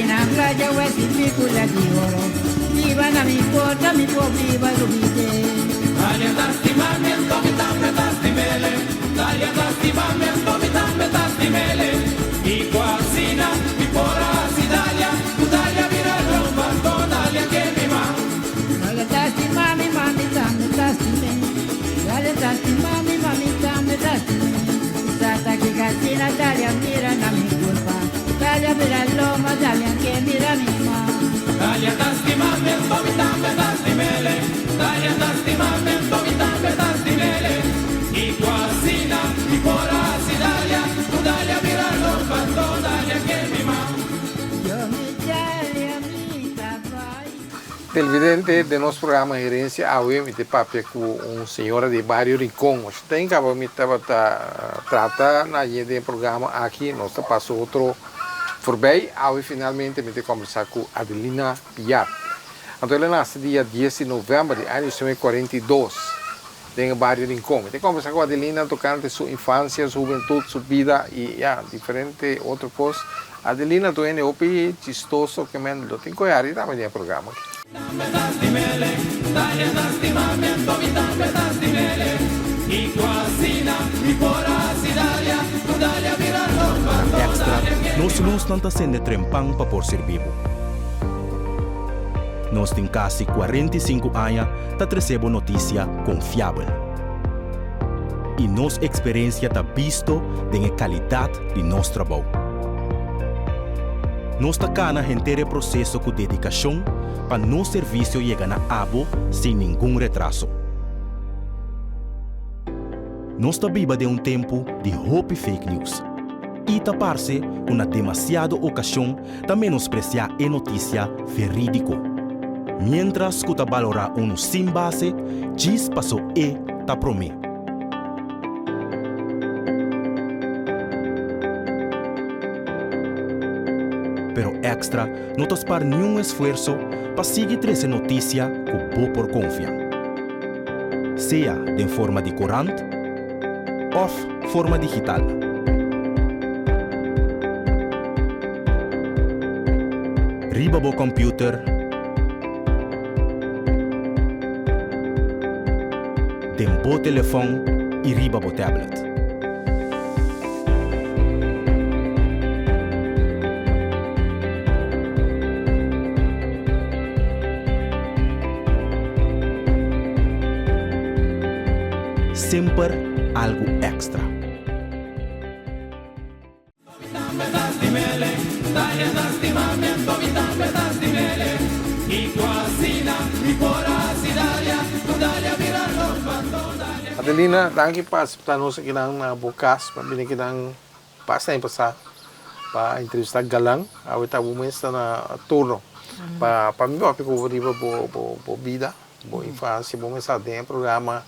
na playa o esse picula de ouro. Viva na mi porta, mi può viva l'ubite. Dalia da stimamento, mi tamme da stimele. Dalia da stimamento, mi tamme da stimele. I quasina, mi porasi Dalia. Tu Dalia vira romba, to Dalia che mi ma. Dalia da stimami, mami, tamme da stimele. Dalia da stimami, mami, tamme da stimele. Sata che casina, Dalia mira na mi culpa. Dalia mira l'uomo, Dalia che mira mi ma. Dalia da stimamento, mi tamme da stimele. Dalia da stimamento, mi tamme da stimele. I quasina, mi porasi Dalia. Tu Dalia vira romba, to Dalia che mi ma. Yo mi Dalia mi tabai. Televidente de nosso programa Herência Aue, me te papo com senhora de Barrio Rincón. Tem que me trata na de programa aqui, nós passou outro voorbij. Aue finalmente me te conversar com Adelina Piar. Então ela nasceu dia 10 de novembro de 1942, em Barrio Rincón. Me te conversar com Adelina tocante sua infância, sua juventude, sua vida e diferente outro coisa. Adelina tu é opi chistoso que me lo tenho que ir também no programa. Tamme da stimele, Dalia da stimamento, mi tamme da stimele. I quasina, mi porasi Dalia. Tu Dalia vira romba, to Extra, Dalia che nós não estamos sendo trempang para por ser vivo. Nós temos quase 45 anos para receber notícia confiável. E nossa experiência está visto da qualidade de nosso trabalho. Nós estamos na inteiro processo com dedicação para nosso serviço chegar na abo sem nenhum retraso. Nós estamos vivendo tempo de hope fake news. E tapar-se uma demasiada ocasião de menospreciar a notícia verídica. Mientras que valorar sem base, diz passou e ta promê. Pero extra, não te para nenhum esforço para seguir essa notícia que boa por confiar. Seja em forma de corante ou forma digital. Riba bo computer, tem bo telefone e riba bo tablet. Sempre algo extra. tamme da stimele. Dalia da stimamento, mi tamme da stimele. I quasina, mi porasi Dalia. Tu Dalia vira romba, to Dalia. Adelina, danke pa aceitar nossa kinang bukas, pabili kinang pasta yung pasa pa entrevista galang, awit abo mo na turno. Pa mim papi ko riba bo vida, bo infância, bo mesa de programa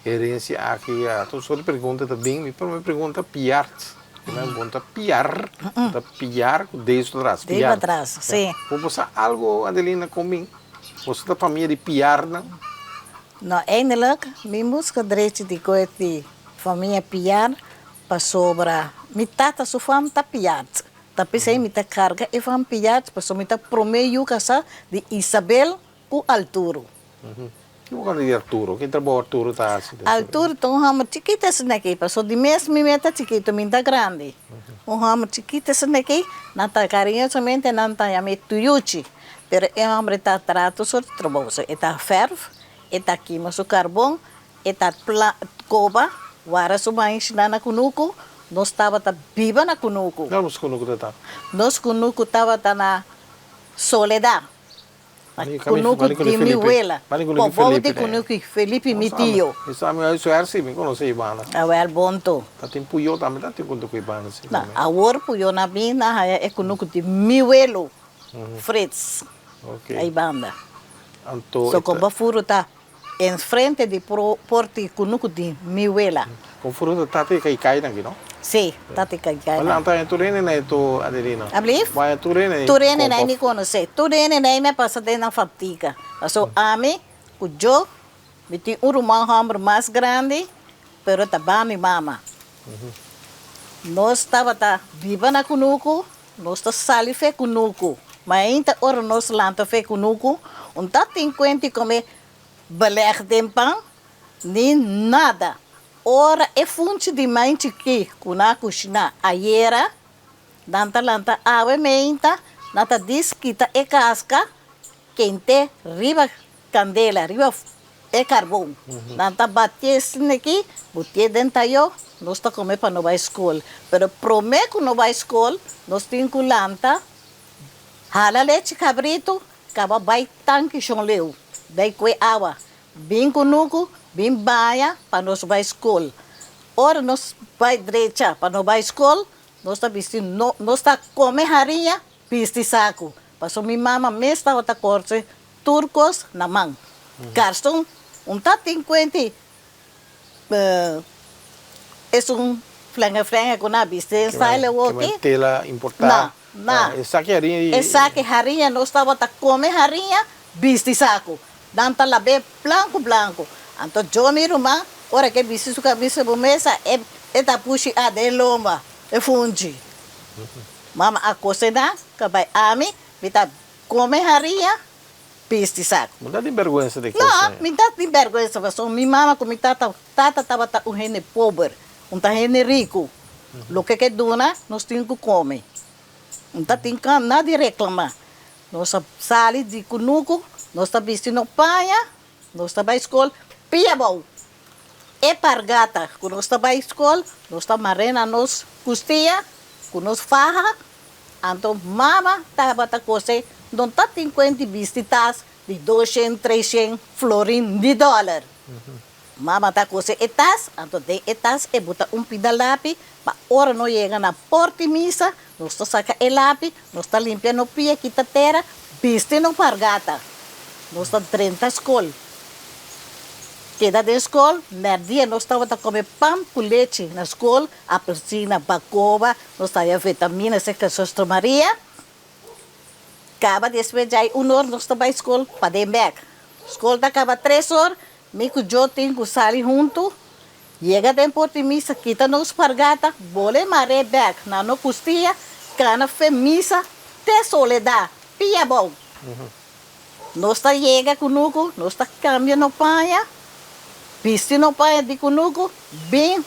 Herência aqui, tu só pergunta também, me pergunta piar. Me pergunta piar, piar desde atrás. Desde atrás, sim. Vamos passar algo, Adelina, comigo? Você da família de piar, não? Nou, eindelijk, mijn moeder dreigt die gooit die van mijn piar pas sobra. Mijn tata zo van ta piar. Tapi saya minta carga e van piar, pas so minta promeio casa de Isabel u Arturo. Que o cara de Arturo? Quem trabalha Arturo tá assim? Arturo, então hama chiquita se naqui, pas so de mes mi meta chiquito, minta grande. Hama chiquita se naqui, nanta carinhosamente nanta yame tuyuchi. Pero é homem tá trato sobre trabalho, está ferro. Eta queima o carvão, eta coba, wara sumai na kunuku, nós estava viva na kunuku. Vamos kunuku tá. Nós kunuku estava na soledad. Kunuku de mi abuela. Povo de kunuku Felipe mi tio. Isso a minha isso é assim, me conhece Ivana. Awel bonto. Tá tempo eu também tá tempo com Ivana assim. Na awor puyo na bina é kunuku de mi abuelo. Fritz. Okay. Aí banda. Anto. So como furo tá em frente de porte kunuku de mi abuela. Com fruta tá te cai aqui, não? Sim, tati kay Wala ang tayo turene na ito, Adelina. Ablif? Wala turene. Turene na ini kono se. Turene na ina pasade ng fatiga. So ami, kujo, biti urumang hambre mais grande, pero taba mi mama. Nós estava viva na kunuku, nós tá salife kunuku. Mas ainda ora nos lanta fe kunuku, tá tem quente como beleg de pão, nem nada. Ora é fonte de mente que kuna kushina aiera, danta lanta ave meinta, nata disquita e casca, quente riba candela, riba é carvão. Nanta bater aqui, botar dentro eu, nós tá comer para não vai escola. Pero prometo que não vai escola, nós temos que lanta, hala leite cabrito, acaba vai tanque chão leu, daí coi água, bem conuco, bem baia para nós vai escola. Ora nós vai direita para não vai escola, nós tá vestindo, nós tá comer harinha, vesti saco. Passou minha mama mesmo outra corte turcos na mão. Carstão, tá tem quente, é flenga com a viste, sai o que tela importada. Não. Essa que harinha. Essa que harinha nós estava a comer harinha, vesti saco. Danta lá bem branco. Então eu miro uma, ora que vesti suca vesti bomesa, é da puxi a de lomba, é fundi. Mama a cocina, que vai a mim, me tá comer harinha, vesti saco. Não dá de vergonha de coisa. Não, me dá de vergonha, mas minha mama com minha tata estava um rene pobre, rene rico. Lo que dona, nós temos que comer. Não tem nada de reclamar. Nós saímos de Cunuco, nós estamos vestindo paia, nós estamos à escola, pia bom. É pargata, quando nós estamos à escola, nós estamos marrendo nos costia, com nos farra. Então, mama estava a coisa, não está 50 visitas de 200, 300 florim de dólar. Mama está coisa etas, então tem etas e bota pedalapi, para hora não chega na porta missa, nós saca o lápis, nós está limpando o pia, quita terra, viste no pargata. Nós está 30 escola. Queda da escola, no dia nós estava a comer pão com leite na escola, apelsina, bacoba, nós estava vitamina, seca Sostra Maria. Acaba de despejar 1 hora, nós estava à escola, para dentro. Escola acaba 3 horas, mico eu tenho que sair junto. Chega de Porto Missa, quita nos pargata, bole maré back, na no costia, cana femisa, te soledad, pia bom. Nós tá chega conosco, nós tá cambia no paia, viste no paia de conosco, bem,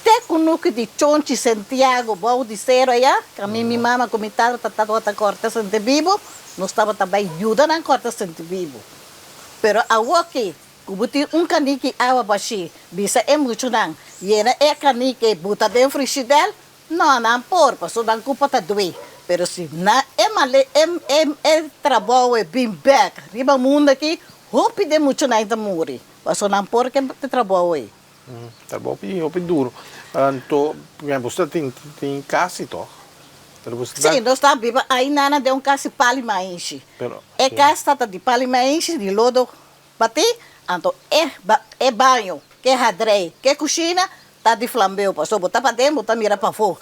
te conosco de Chonchi, Santiago, bom de cero aí, que a minha mama comitava, tá corta sente vivo, nós tava também ajuda na corta sente vivo. Pero a aqui, kubuti kaniki awa bashi, bisa muito não. Yena kaniki buta de frigidaire, não por, passo dan culpa tá doer. Pero se na male trabalho bem back, riba mundo aqui, hope de muito não ainda morre. Passo não por que te trabalho aí. Trabalho bem duro. Então, você tem casa e tal. Sim, nós estamos viva aí nana de casa palimaense. É casa de palimaense de lodo bati. Então, é banho, que é hadrei, que é cozinha, tá de flambeu, passou, botar para dentro, botar mira para fora.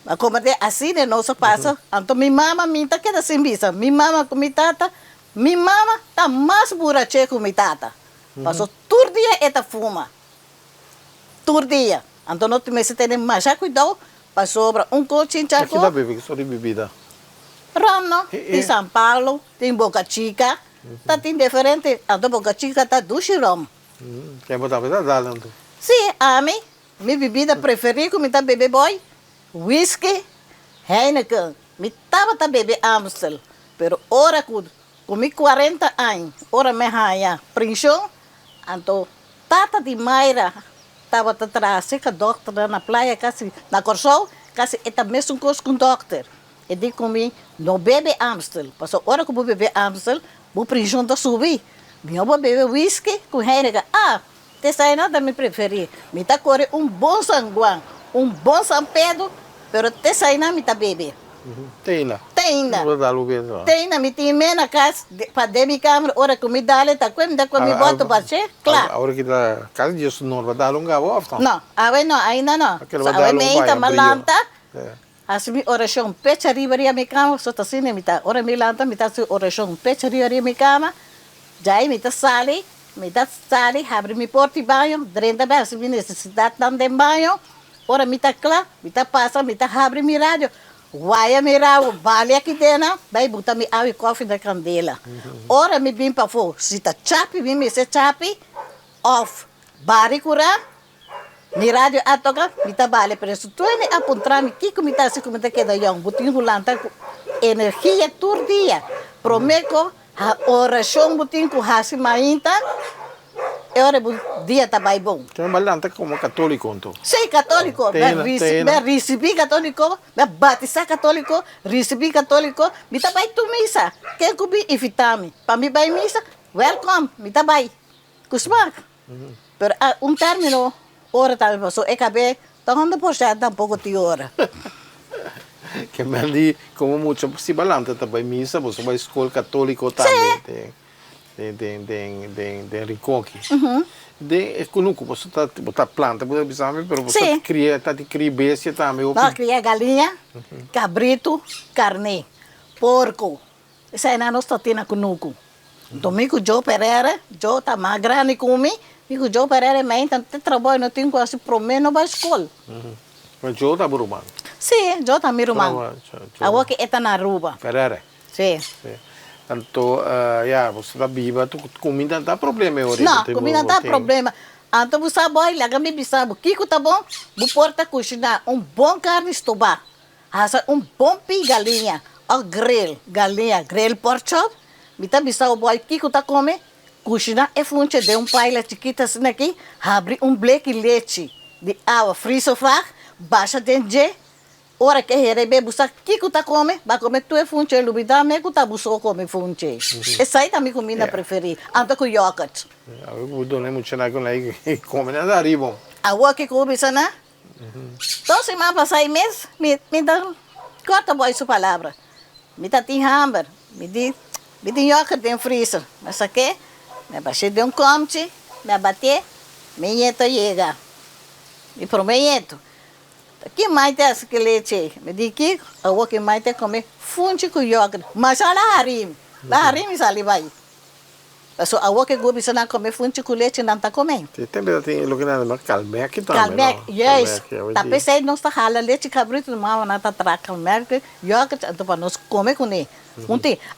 Mas como é assim, né, nosso passa, então minha mama, minha tá que assim, bisa, minha mama com minha tata, minha mama tá mais burache com minha tata. Passou, todo dia ela fuma. Todo dia. Então, nós temos que ter mais cuidado, para sobra coche chaco. Aqui dá bebida, que só de bebida. Rom, não? Tem São Paulo, tem Boca Chica. Tá tem diferente, a Boca Chica tá rom. Quer botar para dar, não? Sim, a mim, minha bebida preferida, me tá bebê boy, whisky, Heineken, me tava tá bebê Amstel. Pero ora comi 40 anos, ora me raia, princhão, então, tata de Mayra, tava atrás, que doctora na praia, quase, na Corsol, quase, é também um curso com doctor. E digo comigo, não bebe Amstel, passou hora que eu bebe Amstel, vou princhão da subir. Eu vou beber whisky com Heineken. Essa aí nada me preferi. Me tá corre bom sanguão, bom São Pedro, pero essa aí não me tá beber. Tem lá. Tem ainda. Não dá lugar só. Tem ainda, me tem na casa, para dar minha câmera, hora que me dá, tá com me boto para ser, claro. A hora que dá, casa disso não vai dar longa volta. Não, ainda não. Aí me entra malanta. Assim, oração, pecha arriba a minha cama, só tá assim, me tá, ora me lanta, me tá assim, oração, pecha arriba a minha cama. Já aí me tá sali, abre minha porta e banho, dentro da se me necessidade de banho, ora me tá claro, me tá passa, me tá abre minha rádio. Vai mirar o vale aqui dentro, vai botar me água e coffee da candela. Ora me bim para fora, se tá chapi, me se chapi, off. Bari cura, mi radio atoka, mi tá vale preço. Tu é apontar me que me tá se como tá queda yang, butin hulanta energia todo dia. Prometo a oração butin com hasi mainta. Ora dia tá bem bom. Então, balanta como católico, então. Sei católico, me recebi católico, me batizar católico, recebi católico, me tá bem tu missa. Quem cubi invitame, para me vai missa, welcome, me tá bem. Kusmak. Pero término, hora também passou, e acabei, tomando por certo um pouco de hora. Que me ali, como muito, se balanta também missa, você vai escola católico também. De ricoque. De conuco, você tá planta, você precisa, pero você cria bestia também. Nós cria galinha, cabrito, carne, porco. Isso aí nós estamos tendo conuco. Então, mico Joe Pereira, Joe tá magra, nem come, mico Joe Pereira, mas então tem trabalho, não tem quase problema, não vai escola. Mas Joe tá burumano? Sim, Joe tá mirumano. Agora que está na rua. Pereira? Sim. Então, você está viva, comida não dá problema hoje. Não, comida não dá problema. Então, você sabe, lá me bisabo, Kiko tá bom, você pode cozinhar bom carne estobá, bom pi galinha, galinha, grill pork chop, me tá bisabo, boy, Kiko tá come, cozinhar e funche de pai lá chiquita assim aqui, abre bleque leite de água, frisofar, baixa dentro. Ora que recebe, você que tá come, vai comer tu é funche, lubida me que tá buscou come funche. Essa aí tá minha comida preferida, anda com yogurt. Eu dou nem muito na com aí come nada arriba. Agora que come isso na? Então se mais passar mês, me dá corta boa essa palavra. Me tá tem hamburger, me di yogurt dentro freezer, mas aqui, me baixei de comte, me bater, me nieto chega. Me prometo. Que mais tem esse leite? Me diz que eu que mais tem comer funde com iogurte. Mas lá harim sali vai. Mas eu que gosto de comer funde com leite não tá comendo. Tem o que nada mais calmec também. Calmec, yes. Tá pensando nós tá hala leite cabrito não não tá tra calmec, iogurte então para nós comer com ele.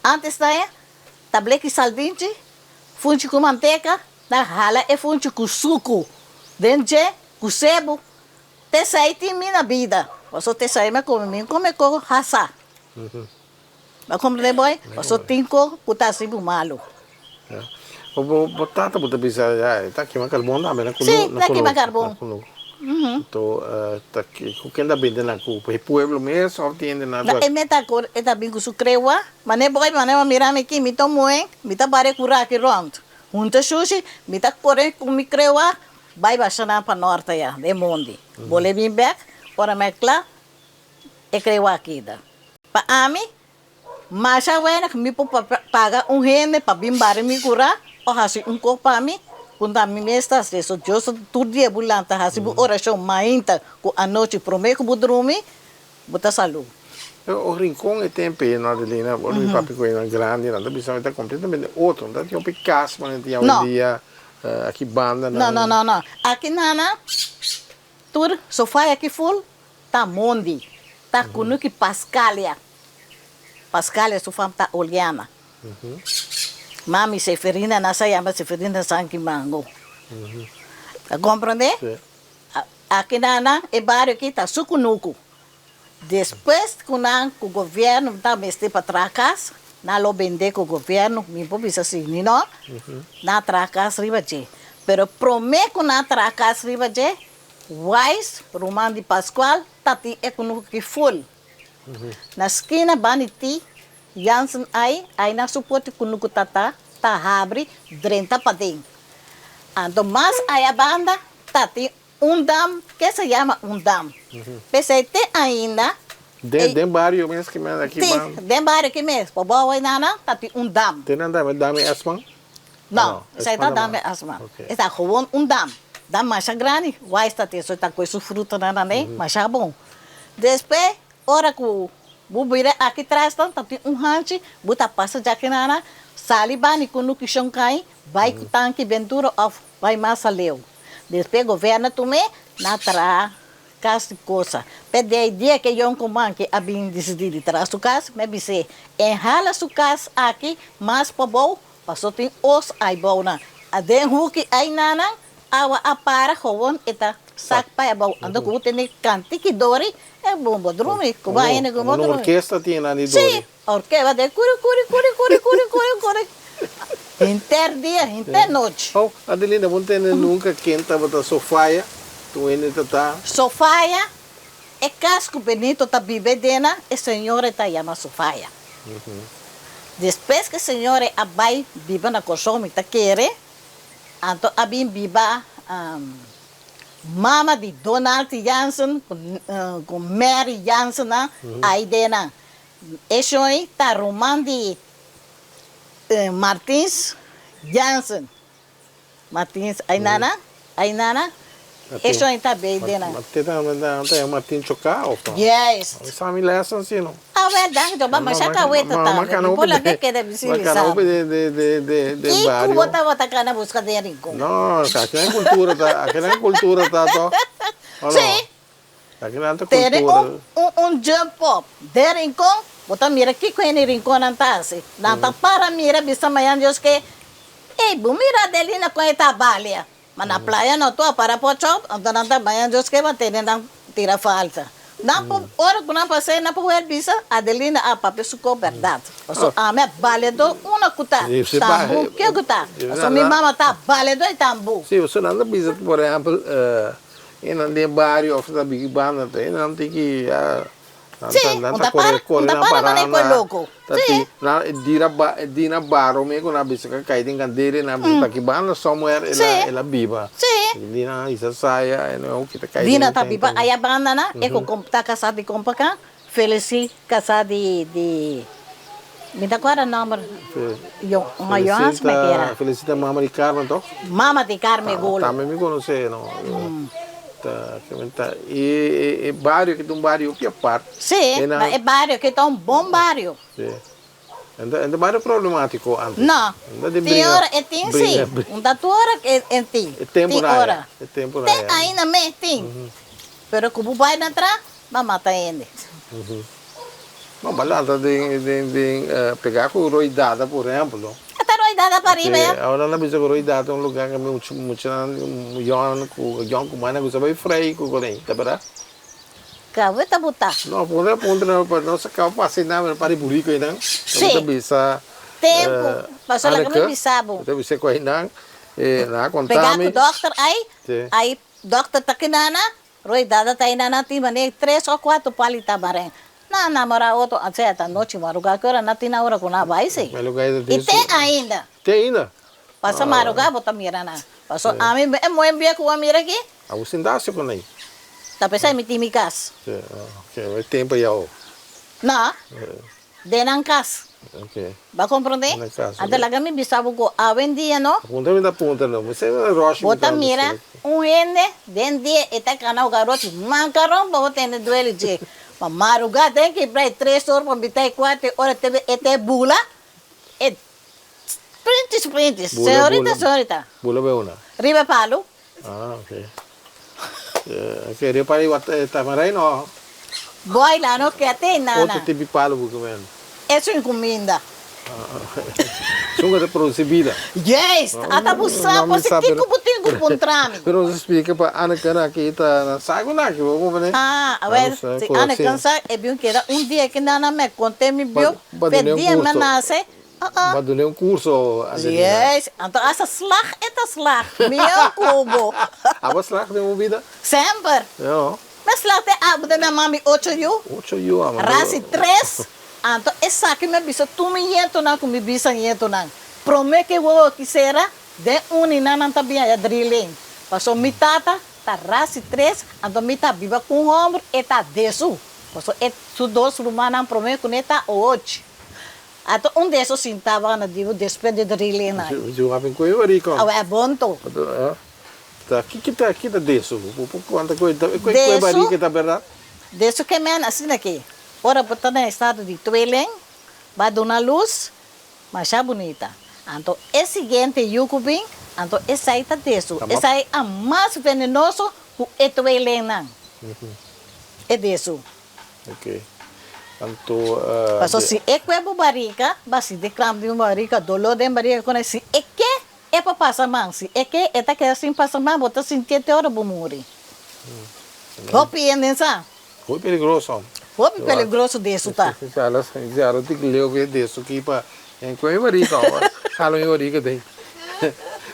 Antes daí, tá bleque saldinte, funde com manteiga, na hala é funde com suco, dente, com sebo. Te sai tem minha vida. Você te sai me come com raça. Mas como de boy, você tem com puta assim malo. O batata puta bisa tá aqui macarbon também na sim, tá aqui macarbon. Então tá aqui o que anda bem na cu, o pueblo mesmo só tem na é meta cor é tá bem com sucrewa, mas ne boy, mas ne mira me aqui, me tomo me tá bare curar aqui round. Junta sushi, me tá correndo com me crewa. Vai baixar para norte já, de mundo. Vou vir back, para mezclar e criar aqui. Para mim, mas agora que me paga rende para vir para me curar, ou assim corpo para mim, quando a mim está assim, eu sou todo dia bulanta, assim oração mainta, com a noite prometo que vou dormir, botar saúde. O rincão é tempo na Adelina, o meu papi é grande, não precisa estar completamente outro, não tem um picasso, mas não tem um dia aqui banda. Não. Aqui nana, tudo sofá aqui full, tá mondi, tá com que Pascalia sofá tá olhando. Mami Seferina nasa yama Seferina sanki mango. Compreende? Aqui nana é bairro aqui tá sucunuco. Depois que o governo está mexendo para trás, na lo vender com o governo, me pode assim, não? Na trás riba de. Pero prometo na trás riba de, Wise, Romano de Pascoal, tati econômico que full. Na esquina baniti, Janssen aí na suporte com o tata, tá abre 30 para dentro. Então, mas aí a banda, tati dam, que se chama dam. Pensei, tem ainda. Tem bairro mesmo que manda aqui. Tem bairro aqui mesmo. Por boa, nana, tem dam. Tem nada, mas dam é asman? Não, isso aí tá dam é asman. Está com dam. Dam mais grande, vai estar tendo, só está com esse fruto, né? Mas é bom. Depois, hora que o bubira aqui atrás, tem rancho, bota passa de aqui, nana, salibani com o que chão cai, vai com tanque, ventura, vai massa leu. Depois, governo também, na casa de coisa. Pede a ideia que eu comando que abim decidido traz sua casa, me disse, enrala sua casa aqui, mas para bom, passou tem os aí bom na. A den huki aí nana, awa apara gewoon eta sak pa é bom. Ando com tem canti que dori, é bom bodrumi, com vai ne com Uma bodrumi. orquestra tinha na de Sim, a orquestra de curi. Inter inter noite. Oh, Adelina, você nunca quenta botar sofá, tu ainda tá. Sofia é casco bonito tá bibedena, e senhora tá chama Sofia. Depois que a senhora abai biba na consome tá querer, então abim biba mama de Donald Jansen com Mary Jansen aí dena. Isso aí tá romã de Martins Jansen. Martins, aí nana. Isso aí tá bem dena. Tem Martin Chocao. Yes. Sami lesson assim, não. Ah, verdade, então vamos já tá oito tá. Por lá que deve ser isso. De E barrio. como bota cana busca de rincón. Não, aqui não é cultura, tá? Sim. Aqui não é Tem cultura. jump up de rincón. Bota mira que com ele rincón não tá assim. Não tá para mira bisa manhã Deus que ei, mira dele na com eta balia. Mas na praia não tô para pochop, então não tá manhã Deus que vai ter não tira falta. Não hora que não passei na poer bisa Adelina a papel suco verdade. So a me baledo uma cuta. Tambu que cuta. So minha mama tá baledo e tambu. Sim, você não bisa, por exemplo, em bairro of da Big Band, não tem que Sim, não tá para nem com louco. Sim. Dina baro me com a bisa que cai em candeira na bisa que banda somewhere ela biba. Sim. Dina isa saia não que tá cai. Dina tá biba aí a banda na é com tá casado de compra Felici casado de me dá qual era o nome? Uma Johannes me era. Felicita mama de Carmen então? Mama de Carmen Golo. Também me conhece, não. E bairro que tem bairro que é parte. Sim, é bairro que é bom bairro. Sim. É bairro problemático antes. Não. Tem hora é tem sim. Da hora é tem. É temporária. É temporária. Tem ainda me tem. Pero como vai na tra, vai matar ele. Não, balada de pegar com roidada, por exemplo. Até roidada para ir, né? Agora não precisa roidada, um lugar que muito com mana que sabe freio com ele, tá vendo? Kau tá botar. Não, ponto não se acaba passando nada para burico aí não. Sim. Bisa Tempo. Passou lá que me bisabo. Então você corre não. Na contar pegar com o doctor aí doctor tá que nana, roidada tá aí nana tem mané 3 ou 4 palita bareng. Na namora outro, até a noite maruga que hora na tina hora com na vai sei. E tem ainda. Tem ainda. Passa maruga bota mira na. Passou a mim é muito bem com a mira aqui. A você dá se com aí. Tá pensando em time cas. Ok, é tempo já. Não. Denan cas. Ok. Vai compreender? Até lá que me bisabo com a vendia não. Punta não. Você é rocha. Bota mira, ende, dende eta canal garoto, mancarão para botar no duelo de maruga tem que para 3 horas para bitar 4 horas teve até bula. É sprint. Senhorita. Bula beuna. Riba palo. Ah, ok. Queria para ir tamarai não. Boy lá no que até nana. Outro tipo de palo porque mesmo. Isso é encomenda. Sunga de produzida. Yes, até buscar você tem que pontrame. Pero você explica para Ana Cana que está na sago lá que vamos ver. Ah, a ver, se Ana Cansa é bem que era dia que nana me contei me viu, pedia me nasce. Vai dar um curso. Yes, então essa slag é slag, meu cubo. A slag de uma vida? Sempre. Não. Mas slag tem a da minha mami 8 yu. 8 yu, amor. Rasi 3. Então essa aqui me bisa tu me yeto na com me bisa yeto na. Promete que vou que será de unina não tá bem a drilling. Passou mitata, tá rasi 3, então mitata viva com ombro e tá desu. Passou é su 2 rumana promete que neta 8. Então desses sentava na divo despede de drilling na. Eu havia com eu rico. Ah, é bom to. Tá aqui tá desu. Quanta coisa é barica tá verdade? Desu que men assim aqui. Ora botar no estado de Tueleng, vai dar uma luz, mas é bonita. Então, esse seguinte Yucubim, então esse aí está disso. Esse aí é mais venenoso que o Tueleng. É disso. Ok. Então, Paso si é barica, basi declam de barica, dolor de barica, quando si é que é para passar mal, si é que é que assim passa mal, bota sentir te hora para morrer. Hopi endensa. foi perigoso. Hopi peligroso disso, tá? Já tem que ler o que disso aqui para enquanto varica, falo em varica tem.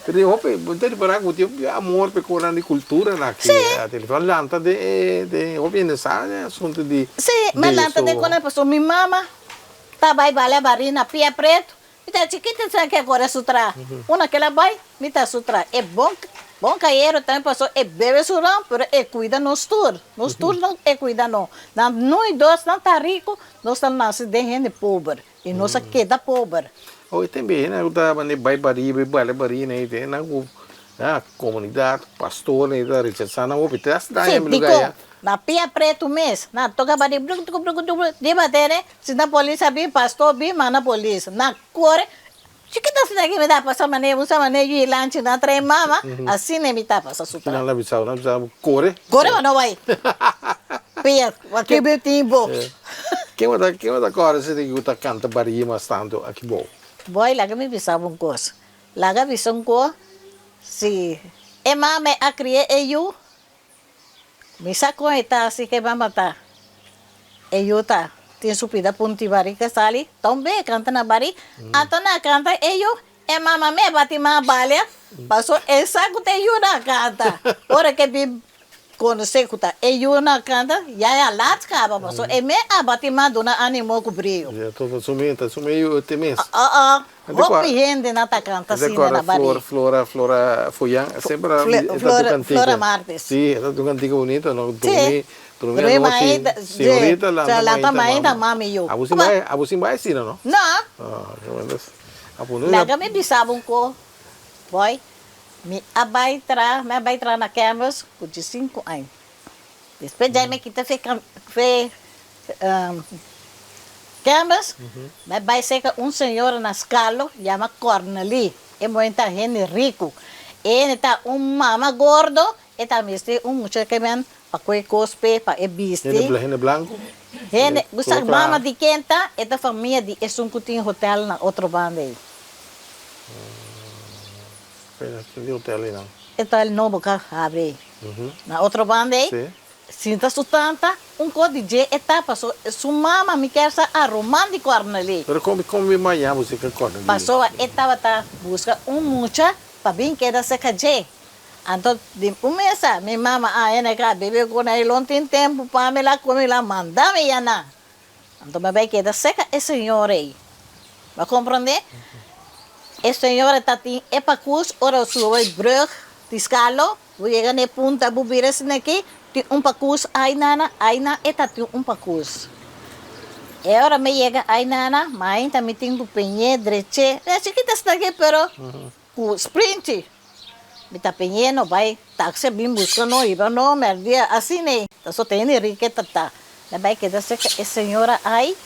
Pero hope, muito para que o amor peculiar de cultura na que a telefone lanta de hope nessa assunto de. Sim, mas lanta de quando passou minha mama, tá vai balé barina pia preto. Mita chiquita sabe que agora sutra. Uma que ela vai, mita sutra. É bom caieiro também passou é bebe surão, pero é cuida nos tour não é cuida não. Nós dois não tá rico, nós estamos nasce de gente pobre e nós queda pobre. Oh, também, né? Eu tava ne bari, né? Tem na comunidade, pastor, né? Da rechaçar na opita, cidade é lugar. Na pia preto mês, na toca bari, de bater, né? Se na polícia vi, pastor vi, mas na polícia, na core, chiquita se daqui me dá passar maneira, usa maneira de lanche na trem mama, assim nem me dá passar sutra. Não bisau, core. Core mas não vai. Pia, aqui meu timbo. Quem vai da core se tem que canta bari mas tanto aqui bom. Boy, laga me bisab un coisa. Laga bisong ko, si ema me akriye eyu, misa ko ita si que mama ta. Eyu ta, tin supida punti bari ka sali, tombe canta na bari, ato na canta eyu, e mama me bati ma balya, paso esa ko te eyu na canta. Ora que bi quando se kuta eyu na canta, ya lat ka ba paso e me abati ma dona animo ko brio. Já tô sumiu te mês. Hopi gente na ta canta assim na bari. Flora Foyan, sempre Flora Martes. Sim, é do cantigo bonito, não Sim. dormir noite, senhorita la mãe da mami eu. Abusim vai sim, não? Não. Ah, apuno. Laga me bisabong ko, boy. Me abai tra na camas com 5 anos. Depois já me quita fe camas, me vai seca senhor na escala, chama Corneli. É muito gente rico. Ele tá mama gordo, e também tem muchacho que vem para comer cospe, para biste. Ele branco. Ele, gusta mama de quenta, e da família de um cutinho hotel na outro banda aí. Que hotel aí não? Então ele não boca abre. Na outro banda aí. Sim. Sinta sustanta, DJ etapa, su mama me quer sa arrumando de Corneli. Pero como amanhã você quer Corneli? Passou a etapa busca mucha para bem que da seca je. Então, de começa, minha mama ena cá bebê com ele ontem tempo para me lá comer lá manda me yana. Então me vai que da seca é senhor aí. Vai compreender? É senhor está tem é para curso ora sua brug discalo, vou chegar na punta bubira assim aqui. Tem pacus ai nana eta tem pacus. E ora me chega ai nana, mãe também tem do penhe dreche. É chiquita está aqui pero o sprint. Me tá penhe no vai táxi bim busca no iba no merdia assim né. Só tem riqueta tá. Na vai que da seca é senhora ai.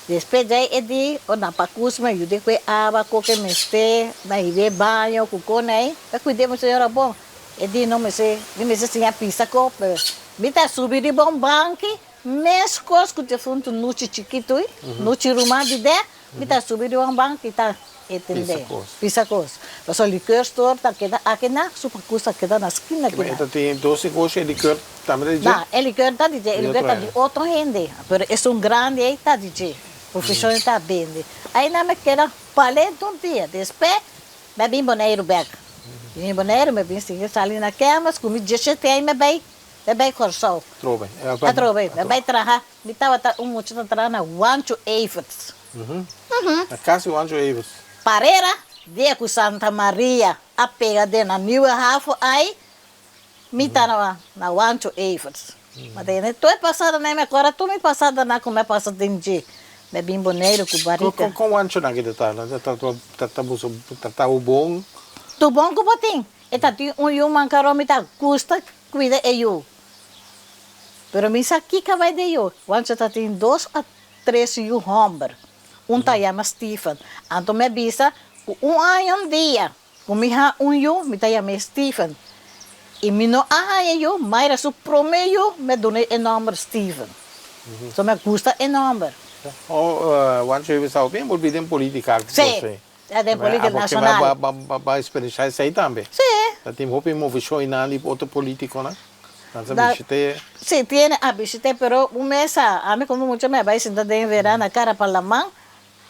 Depois daí é de o na pacus me ajude com água que me este, na ibe banho com né. Eu cuidemos senhora bom. E di não me se tinha pista copa. Me tá subir de bom banco, mes cos que te fundo no chiquito, no chiruma de de, me tá subir de bom banco e tá entender. Pista cos. Mas o liquor store tá queda aqui na super custa queda na esquina aqui. Mas tem 12 coisas de liquor também de. Não, é liquor tá de, ele tá de outro rende. Mas é grande aí tá de. Profissional tá bem. Aí na me queda paleta dia, depois me bem boneiro back. Em boneiro, me vim seguir ali na cama, comi de tem me bem corção. Trove. Trove, me bem traha. Me tava muito traha na Wancho Evers. Na casa Wancho Evers. Pareira, de com Santa Maria, a pega de na New Hafo aí, me tá na Wancho Evers. Mas daí tu é passada na minha agora tu me passada na como é passada de me bem boneiro com barriga. Com Wancho na que tá tá o bom. Tu bom que botim. Eta tem human caromi tá custa cuida eu. Pero misa aqui que vai de eu. Quando tá tem 2 a 3 homem. Tá chama Stephen. Então me avisa ano dia. Comiha eu me tá chama Stephen. E me não eu, mas o promeio me dona enorme Steven. So me gusta enorme. Want je zou bem volver em política? Sim. É de política nacional. Vai experienciar isso aí também. Sim. Tem roupa em movição e nada de outro político, né? Sí, tiene a visitar, pero un mes a mí como mucho me va a sentar de verano cara para la mano.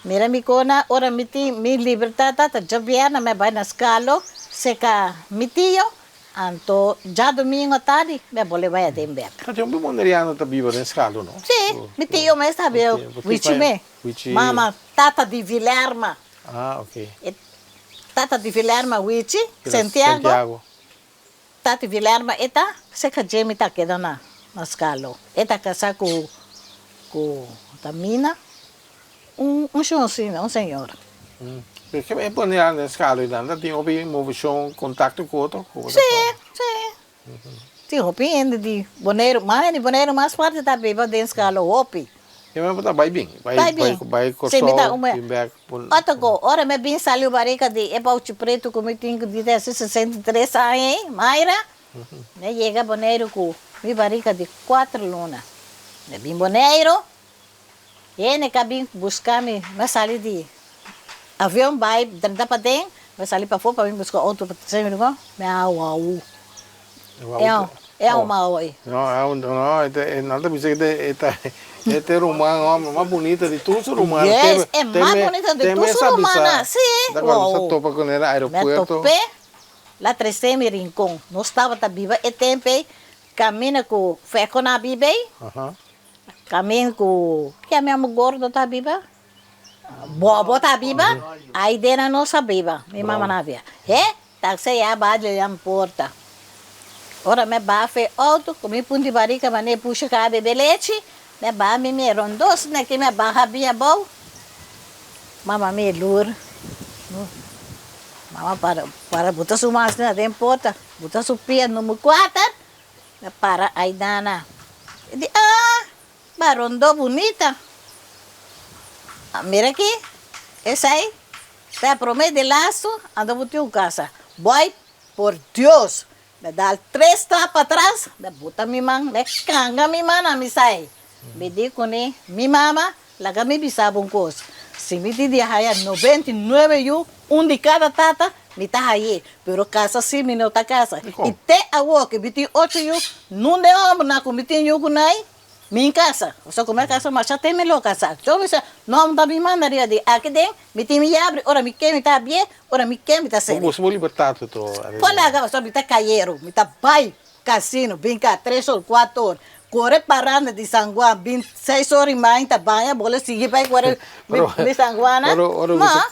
Mira mi cona, ahora mi libertad, yo viene me va a escalo, seca mi tío, anto ya domingo tarde me vuelve a dember. Tem um boneriano que vive em escalo, não? Sí, mi tío me está bien, Wichime, mama, tata de Vilerma. Ah, ok. Tata de Vilerma, Wichi, Santiago. Tati Vilerma, eta seca Jamie tá quedando na escalo. Eta casar com a mina, senhorzinho, senhor. Porque é boneriano na escalo, ainda tem uma movição, contato com outro? Sim. Tem roupa de boneiro, mais forte da beba de escalo, roupa. E mas vai bem, vai Sim, me dá uma. Ora me bem saiu barica de ebaute preto como tenho de 63 anos, hein, Mayra? Ne chega boneiro com mi barica de 4 lunas. Ne bem boneiro. E ne cabim buscar me sair de avião vai dentro para dentro, me sair para fora para me buscar outro para sempre igual. Me au. É uma oi. Não, nada me dizer é romano, mais bonita de tudo romano. Yes, é mais bonita de tudo romana, sim. Agora você topa com o aeroporto. Me topé, lá trecemos rincão. Nós estava tá viva e tempo caminha com feco na biba. Caminha com que é mesmo gordo tá viva. Bobo tá viva. Aí dentro não sabia, minha mamãe não via. Tá sei a bade a porta. Ora me bafe alto, comi punti barica, mas nem puxa cá bebê leite. Me ba me rondos, né que me barra bia bom. Mama me lur. Mama para botar sua máquina dentro porta, botar sua pia no 4. Me para aí dana. E barondo bonita. Mira aqui. Essa aí. Tá promete de laço, anda botar em casa. Boy, por Deus. Me dá 3 tapas atrás, me bota minha mão, me canga minha mão, me sai. Me digo, né, minha mama, lá me bisava coisa. Se me diz aí 99 eu, de cada tata, me tá aí. Pero casa sim, me não tá casa. E até a outra, 28 eu, não deu homem na comida eu com aí. Minha casa, só como é casa, mas já tem melhor casa. Então, não dá minha mandaria de aqui dentro, me tem me abre, ora me quer me tá bem, ora me quer me tá sério. Você vai libertar tudo. Olha agora, só me tá caieiro, me tá pai, casino, vem cá 3 ou 4 horas. Corre parando de San Juan, 26 horas e mais, tá banha, bola seguir para correr de San Juan.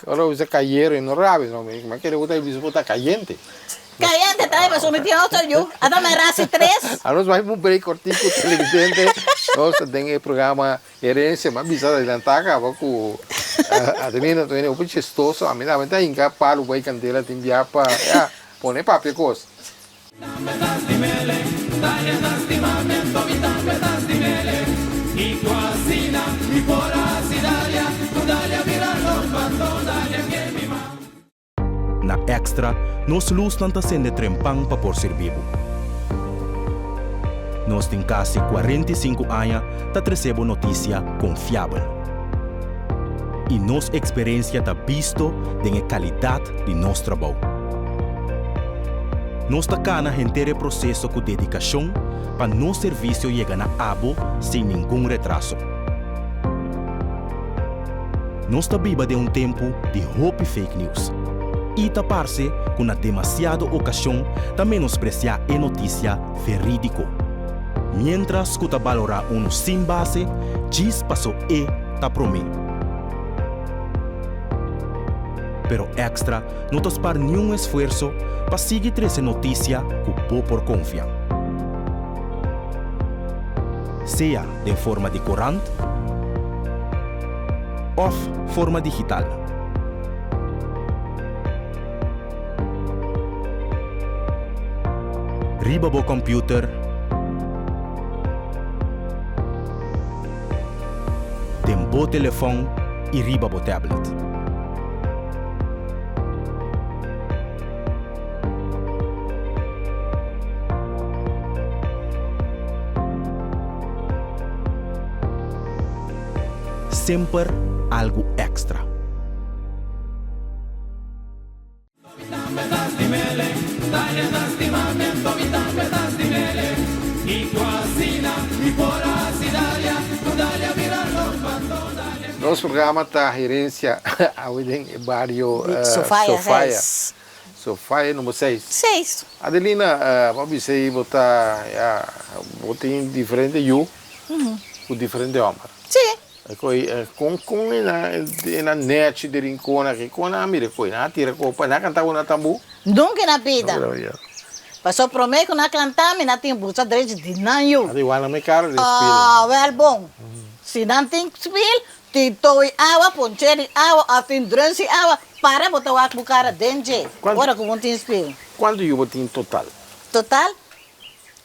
Ora você caieiro e não rabe, não, mas que ele botar caliente. Caliente, tá, mas eu me tinha outro eu, a da merase 3. A nós vamos um break curtinho com o televidente. Nós temos o programa Herência, mas bisa adiantar acaba com a menina também é um pouco chistoso, a menina também inca para o boi candela tem dia para pôr papel coisa. Na Extra, nós luz não está sendo trempang para por ser vivo. Nós temos quase 45 anos para receber notícia confiável. E nossa experiência está visto da qualidade de nosso trabalho. Nós está na inteiro processo com dedicação para nosso serviço chegar na abo sem nenhum retraso. Nós está viva de tempo de hope fake news. E tapar-se com na demasiada ocasião de menospreciar a notícia verídico. Mientras que valorar sem base, diz passou ta promê. Pero Extra não te para nenhum esforço para seguir essa notícia que por confiar. Seja de forma de corante ou forma digital. Riba bo computer, tem bo telefone e riba bo tablet. sempre algo extra. Nosso programa está gerência ao barrio Sofia. Sofia número 6. 6. Adelina, vamos dizer, botar diferente eu, o diferente homem. Sim. Com na net de rincona que com a mira coi na tira copa na cantar na tambu. Nunca na vida. Passou prometo na cantar, me na tem busa direito de nanho. Adi wana me caro de espelho. Ah, well bom. Se não tem espelho, te toi água, poncheiro água, afindrança água, para botar o água cara dentro. Agora como não tem espelho. Quando eu botei em total? Total?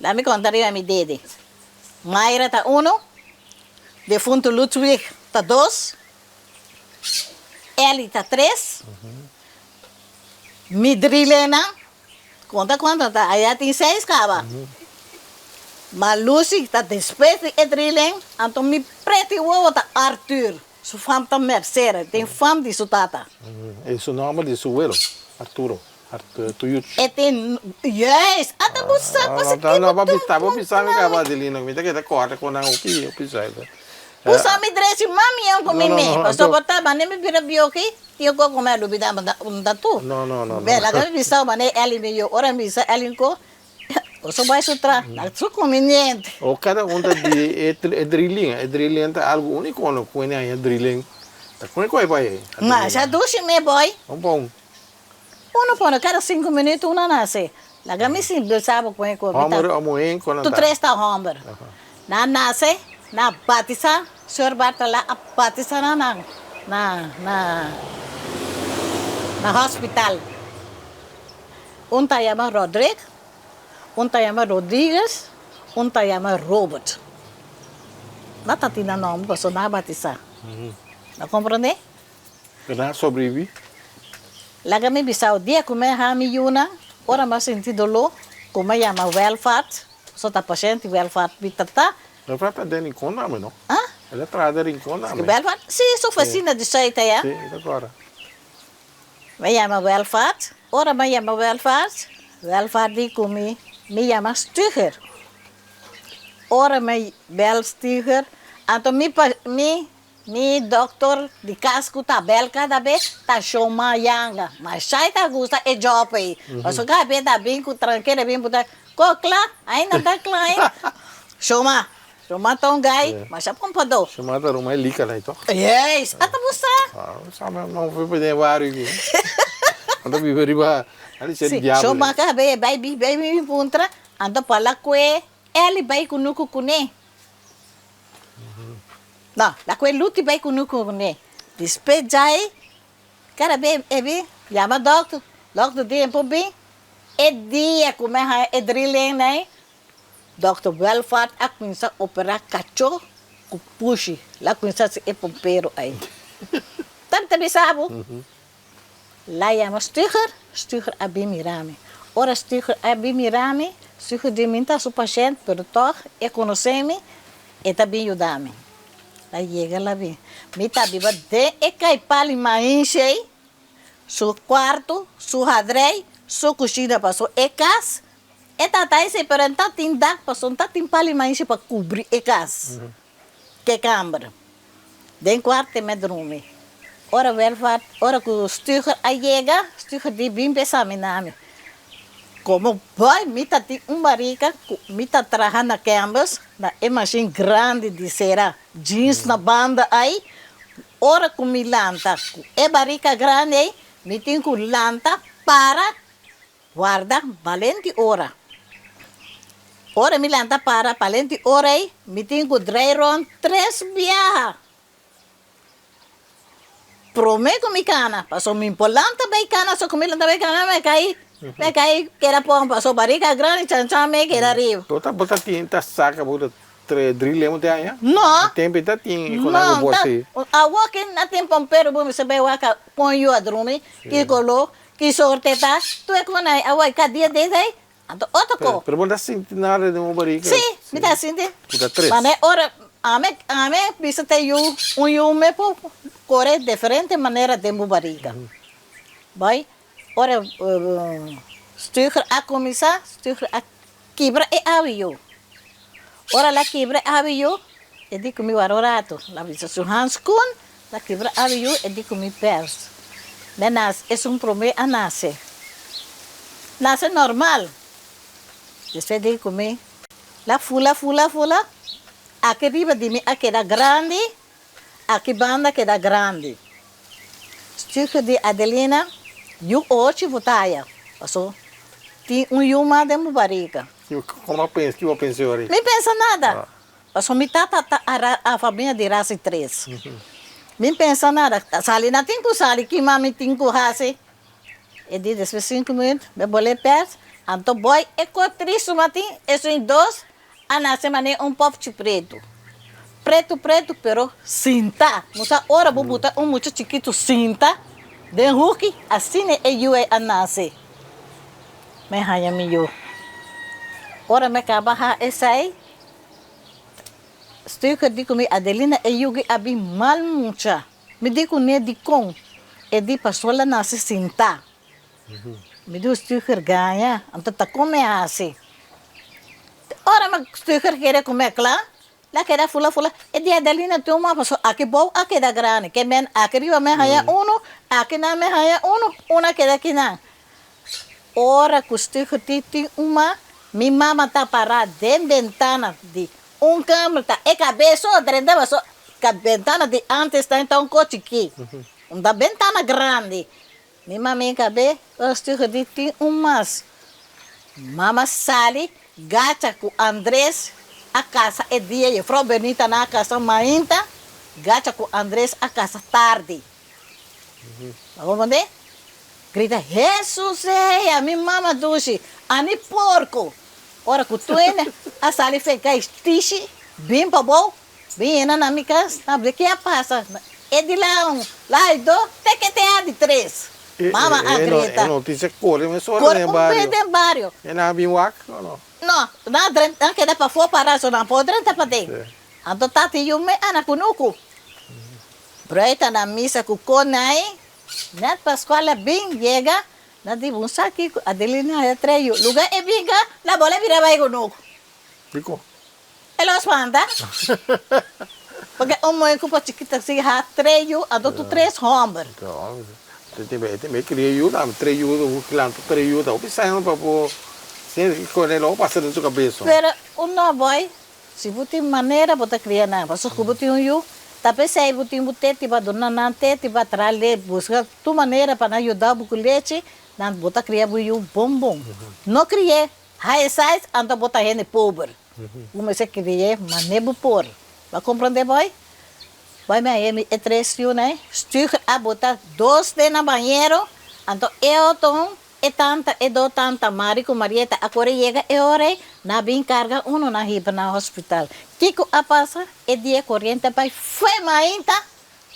Lá me contaria a minha dede. Mayra tá 1, defunto Ludwig tá 2, Eli tá 3, Midrilena, conta quanto tá? Aí tem 6 caba. Mas Lucy tá despeito e Drilen, então me prete o ovo tá Arthur. Sua fama tá Mercedes, tem fama de sua tata. Esse é o nome de seu abuelo, Arturo. Tuyut. E tem, yes, até você que não, vou pensar me acaba de lino, me tá corta com o que eu pensei. Usa mi dresi mami yang ko mimi. Pasto bota bane mi pira bioki. Yo ko comer lo bida da tu. No. Bela ka bisa bane eli mi yo ora mi sa elin ko. Oso vai sutra. Na su conveniente. O cada de drilling tá algo único no com é drilling. Tá com qual vai? Mas já dushi me boy. Bom. Uno pone cada 5 minutos una nasce. La gami sim do sabo com ko. Homer com tu 3 tá homer. Na nasce. Na batisa, senhor Bartala, a batisa na hospital. Um tá chama Rodrigo, um tá chama Rodrigues, um tá chama Robert. Não tá tendo nome, porque na batisa. Não compreende? Não sobrevive? Lá que me bisau dia como é a miúna, ora mais sentido lo, como chama welfare, só tá paciente welfare bitata. Ela está dentro em conta, não? Hã? Ela está dentro em conta, não? Welfare? Sim, sou oficina de jeito aí. Sim, agora. Me chama welfare. Ora me chama welfare. Welfare de comi. Me chama Stugger. Ora me bel Stugger. Então mi doctor de casco tá bel cada vez tá chama yanga. Mas sai tá gusta e job aí. Mas o cara tá bem com tranqueira bem botar. Cocla, ainda tá claro. Chama. Chama tão gai, mas já pompador. Chama da Roma é lica lá então. Yes, até você. Sabe, não foi para vários. Anda viver riba, ali se diabo. Chama cá baby puntra, anda para que ele vai com nuco cune. Não, lá que luti vai com nuco cune. Despejai, cara bem, chama doctor tempo bem. É dia como é drilling né? Dr. Welfare, a começar a operar cachorro com puxi. Lá começar a ser pompeiro aí. Tanto sabe? Lá chama Stugger Abimirame. Ora Stugger Abimirame, Stugger de mim tá seu paciente, pero toch, é conhece-me e também ajuda-me. Lá chega lá bem. Me tá viva de e cai pali mainchei, seu quarto, seu radrei, sua cozinha passou e casa. E tatai se peranta tinda, passou timpali mais para cobrir a casa. Que câmara. Den quarto me dorme. Ora welfare, ora que o Stugger chega, Stugger de bem examinar-me. Como boy, me tá marica, me tá trabalhando na campus, na imagem grande de cera, jeans na banda aí. Ora com me lanta, é marica grande aí, me tem com lanta para guarda valente hora. Ora me lanta para valente hora aí, me tem com dreiron 3 viaja. Prometo me cana, passou me polanta bem cana, só comi lanta bem cana, me cai, que era pão, passou barriga grande, chanchão me que era rio. Tota bota tinta saca, bota drillemos de aí? Não. Tempo tá tinha, quando eu vou assim. A walking na tempo pompero, vamos saber o que põe eu a dormir, que colo, que sorte tá, tu é quando a walk cada desde aí, então outro co. Pero bota sentir nada de uma barriga. Sim, me dá sentir. Bota 3. Mas ora ame bisa te yu me po corre diferente manera de barriga. Vai, ora stuur a commissar, stuur a quebra e avio. Ora la quebra avio, e di come rato, la bisa su handskoen, la quebra avio e di come pers. Menas es un problema a nace. Nace normal. Después de comer, la fula. Aqui riba de mim, aqui era grande, aqui banda queda grande. Stuk de Adelina, eu hoje votaia. Passou, tinha yuma de barriga. Como pensa? Que eu pensei ali? Me pensa nada. Passou, me tata a família de raça 3. Me pensa nada. Sali na tinko sali, que mami tinko raça. E de depois 5 minutos, me bolei perto. Anto boy, e com 3 sumatim, isso em 2. Na semana pouco de preto. Preto, pero cinta. Musa ora vou botar muito chiquito cinta. De hook, assim é eu a nascer. Me raia meu. Ora me acaba ha essai. Estou de comer Adelina e eu que abi mal mucha. Me digo ne de com. E de pasola nasce cinta. Me digo estou ganha. Anto tá come assim. Ora, mas tu quer comer lá? Lá que era fula. E de Adelina tem uma pessoa aqui bom, aqui da grande. Que men aqui riba me haya aqui na me haya uma que daqui não. Ora, custo que tem uma, minha mama tá parada dentro da ventana de câmera, tá? E cabeça outra, pessoa, que a ventana de antes tá então um coche aqui. Uma ventana grande. Minha mama cabeça, custo que tem umas. Mama sale. Gacha com Andrés a casa é dia e Frau Benita na casa mainta, gacha com Andrés a casa tarde. Vamos ver? Grita, Jesus, a minha mama duche, ani porco. Ora que tu a sali fica estiche, bem para bom, bem na minha casa, sabe que passa? É de lá e do, tem que ter de 3. Mama acredita. É notícia corre, mas só no barrio. É na Biwak ou não? Não queda para fora para só não pode entrar para dentro. Então tá te me ana kunuku. Breita na missa com conai, net Pascoala bem chega, na de um saque Adelina é treio. Lugar é biga, la bola vira vai kunuku. Fico. Ela espanta. Porque o mãe com chiquita se ha treio, adota 3 homens. Tem que ir eu 3 o cliente 3 o pensando para sem correr logo passa na sua cabeça. Pero não vai, se você maneira botar criar na, mas se você eu, tapi se você botar tipo dona nante, tipo trale busca tu maneira para ajudar o leite, não botar criar o bom. Não criar, high size, anda botar gente pobre. Como se criar, mas nem por. Vai compreender boy? Vai me é 3 né? Stuur a botar 2 de na banheiro, então eu tô e tanta Marico Marieta agora chega e ora na bem carga na riba na hospital. Tico a passa e dia corrente vai foi mainta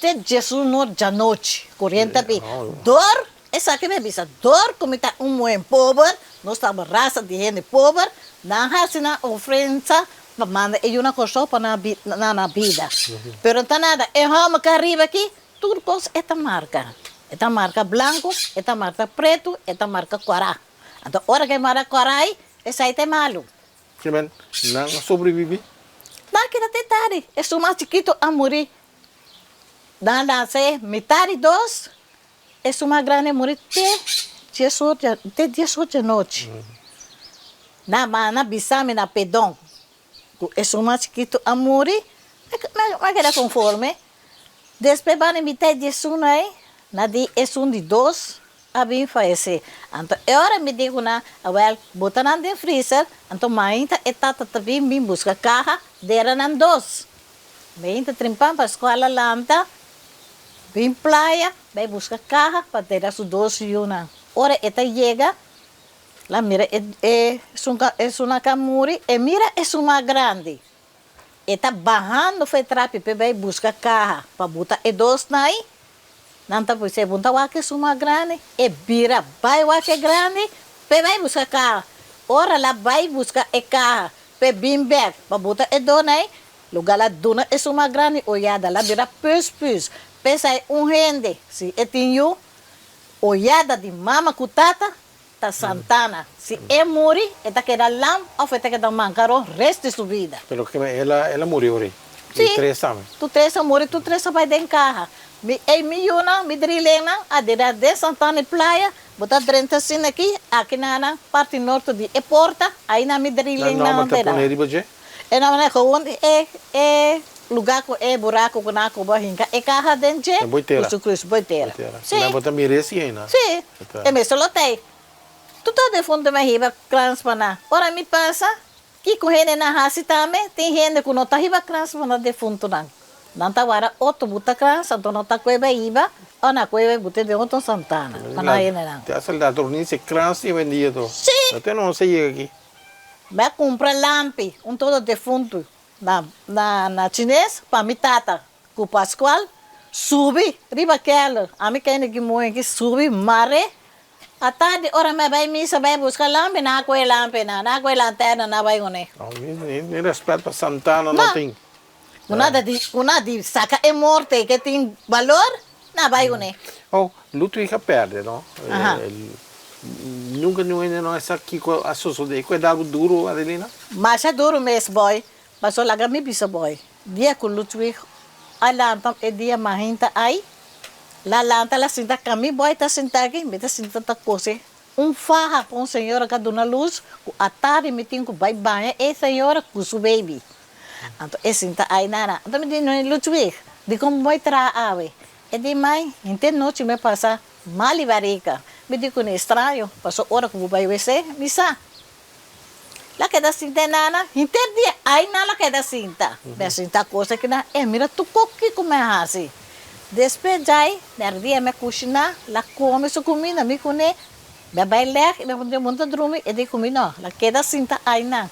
te Jesus no já noite corrente vai dor essa que me bisa dor como tá bom pobre nós estamos raça de gente pobre na hasina ofrensa manda e uma coisa para na vida. Pero tá nada e vamos cá arriba aqui tudo coisa esta marca. Esta marca branco, esta marca preto, esta marca corá. Então, hora que marca corá, essa aí tem malo. Que bem, não sobrevive? Não, que até tarde. É o mais chiquito a morrer. Não, metade 2. É o mais grande a morrer até 18 de noite. Na bisame, na pedão. É o mais chiquito a morrer. Mas era conforme. Depois, vai metade de aí. Nadi é de 2 a bem fazer. Então, agora me digo na, botar na de freezer, então mainta e tata também me busca carro, dera na 2. Mainta trimpam para a escola lanta, bem praia, vai buscar carro para ter as 2 yuna. Ora eta chega, lá mira é uma camuri, e mira é uma grande. Eta barrando foi trape para vai buscar carro para botar e 2 naí. Nanta você bunta wake suma grande e bira vai wake grande pe vai buscar carro ora lá vai buscar e carro pe bimber para botar e donai lugar lá duna é uma grande olhada, lá vira pus. Pensa aí, gente, se é tinha olhada de mama cutata, tá Santana. Se é morrer, é tá queda lá, ou foi tá queda mancar o resto de sua vida. Pero que ela morreu aí. Sim. 3 anos. Tu três morre, tu três vai dentro carro. Me una, me drilena, a de Santana Playa, botar 30 assim aqui na parte norte de Porta, aí na me drilena. Não, mas tá por aí, Baje? É não, onde é lugar com é buraco com na cuba hinca, é carro dentro. É boiteira. Boiteira. Sim. Mas botar merece aí, né? Sim. É mesmo lotei. Tu tá de fundo me riba transpana. Ora me passa que com gente na raça também tem gente que não tá riba transpana de fundo não. Não tá agora outro buta crans, então não tá coisa iba, ou na coisa buta de outro Santana. Para ele não. Te hace la tornice crans e vendia todo. Sim. Até não sei aqui. Vai comprar lampi, todo de fundo na chinês para mi tata, com Pascoal, subi, riba aquela, a mim quem que morre que subi, mare. A tarde, ora me vai missa, vai buscar lampi, na coisa lampi, na coisa lanterna, na vai gone. Nem respeito para Santana não tem. Una de saca é morte que tem valor, na vai gone. Oh, Ludwig perde, não? Aha. Nunca não é aqui com a sociedade, cuidado duro, Adelina? Mas é duro mesmo, boy. Mas olha, me bisa, boy. Dia com Ludwig, a lanta é dia mahinta aí. La lanta, la sinta kami, boy, tá sentado aqui, me tá sentado tá coisa. Farra com senhora que dona luz, a tarde me tem que vai banha, e senhora com seu baby. Então, é sinta aí, nana. Então, me diz, Ludwig, de como vai trazer, é de mãe, inte noite me passa mal e varica. Me diz que é estranho, passou hora que vai ver, misa. La queda cinta nana, inte dia, aí nada queda cinta. Me cinta coisa que na, mira tu coque como é assim. Depois jai, no dia me cozinhar, la come sua comida, me cone, me vai ler, me pode montar dormir, e de comer não, la queda cinta aí na.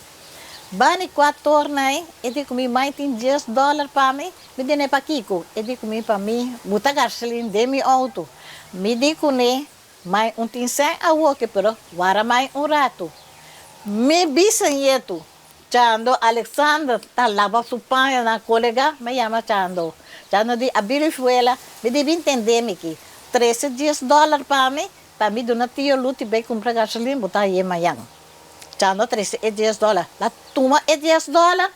Bani 4 horas aí, e de comer mais tem $10 para mim, me dê para Kiko, e de comer para mim, botar gasolina de meu auto, me de comer mais tem 100 a walk, pero vara mais rato. Me bisanyeto, Chando Alexander, tá lava su pão na colega, me chama Chando. Chando de abirifuela, me deve entender-me que $13 para mim dona tio luti bem comprar gasolina, botar aí amanhã. Chando $13. La tuma $10,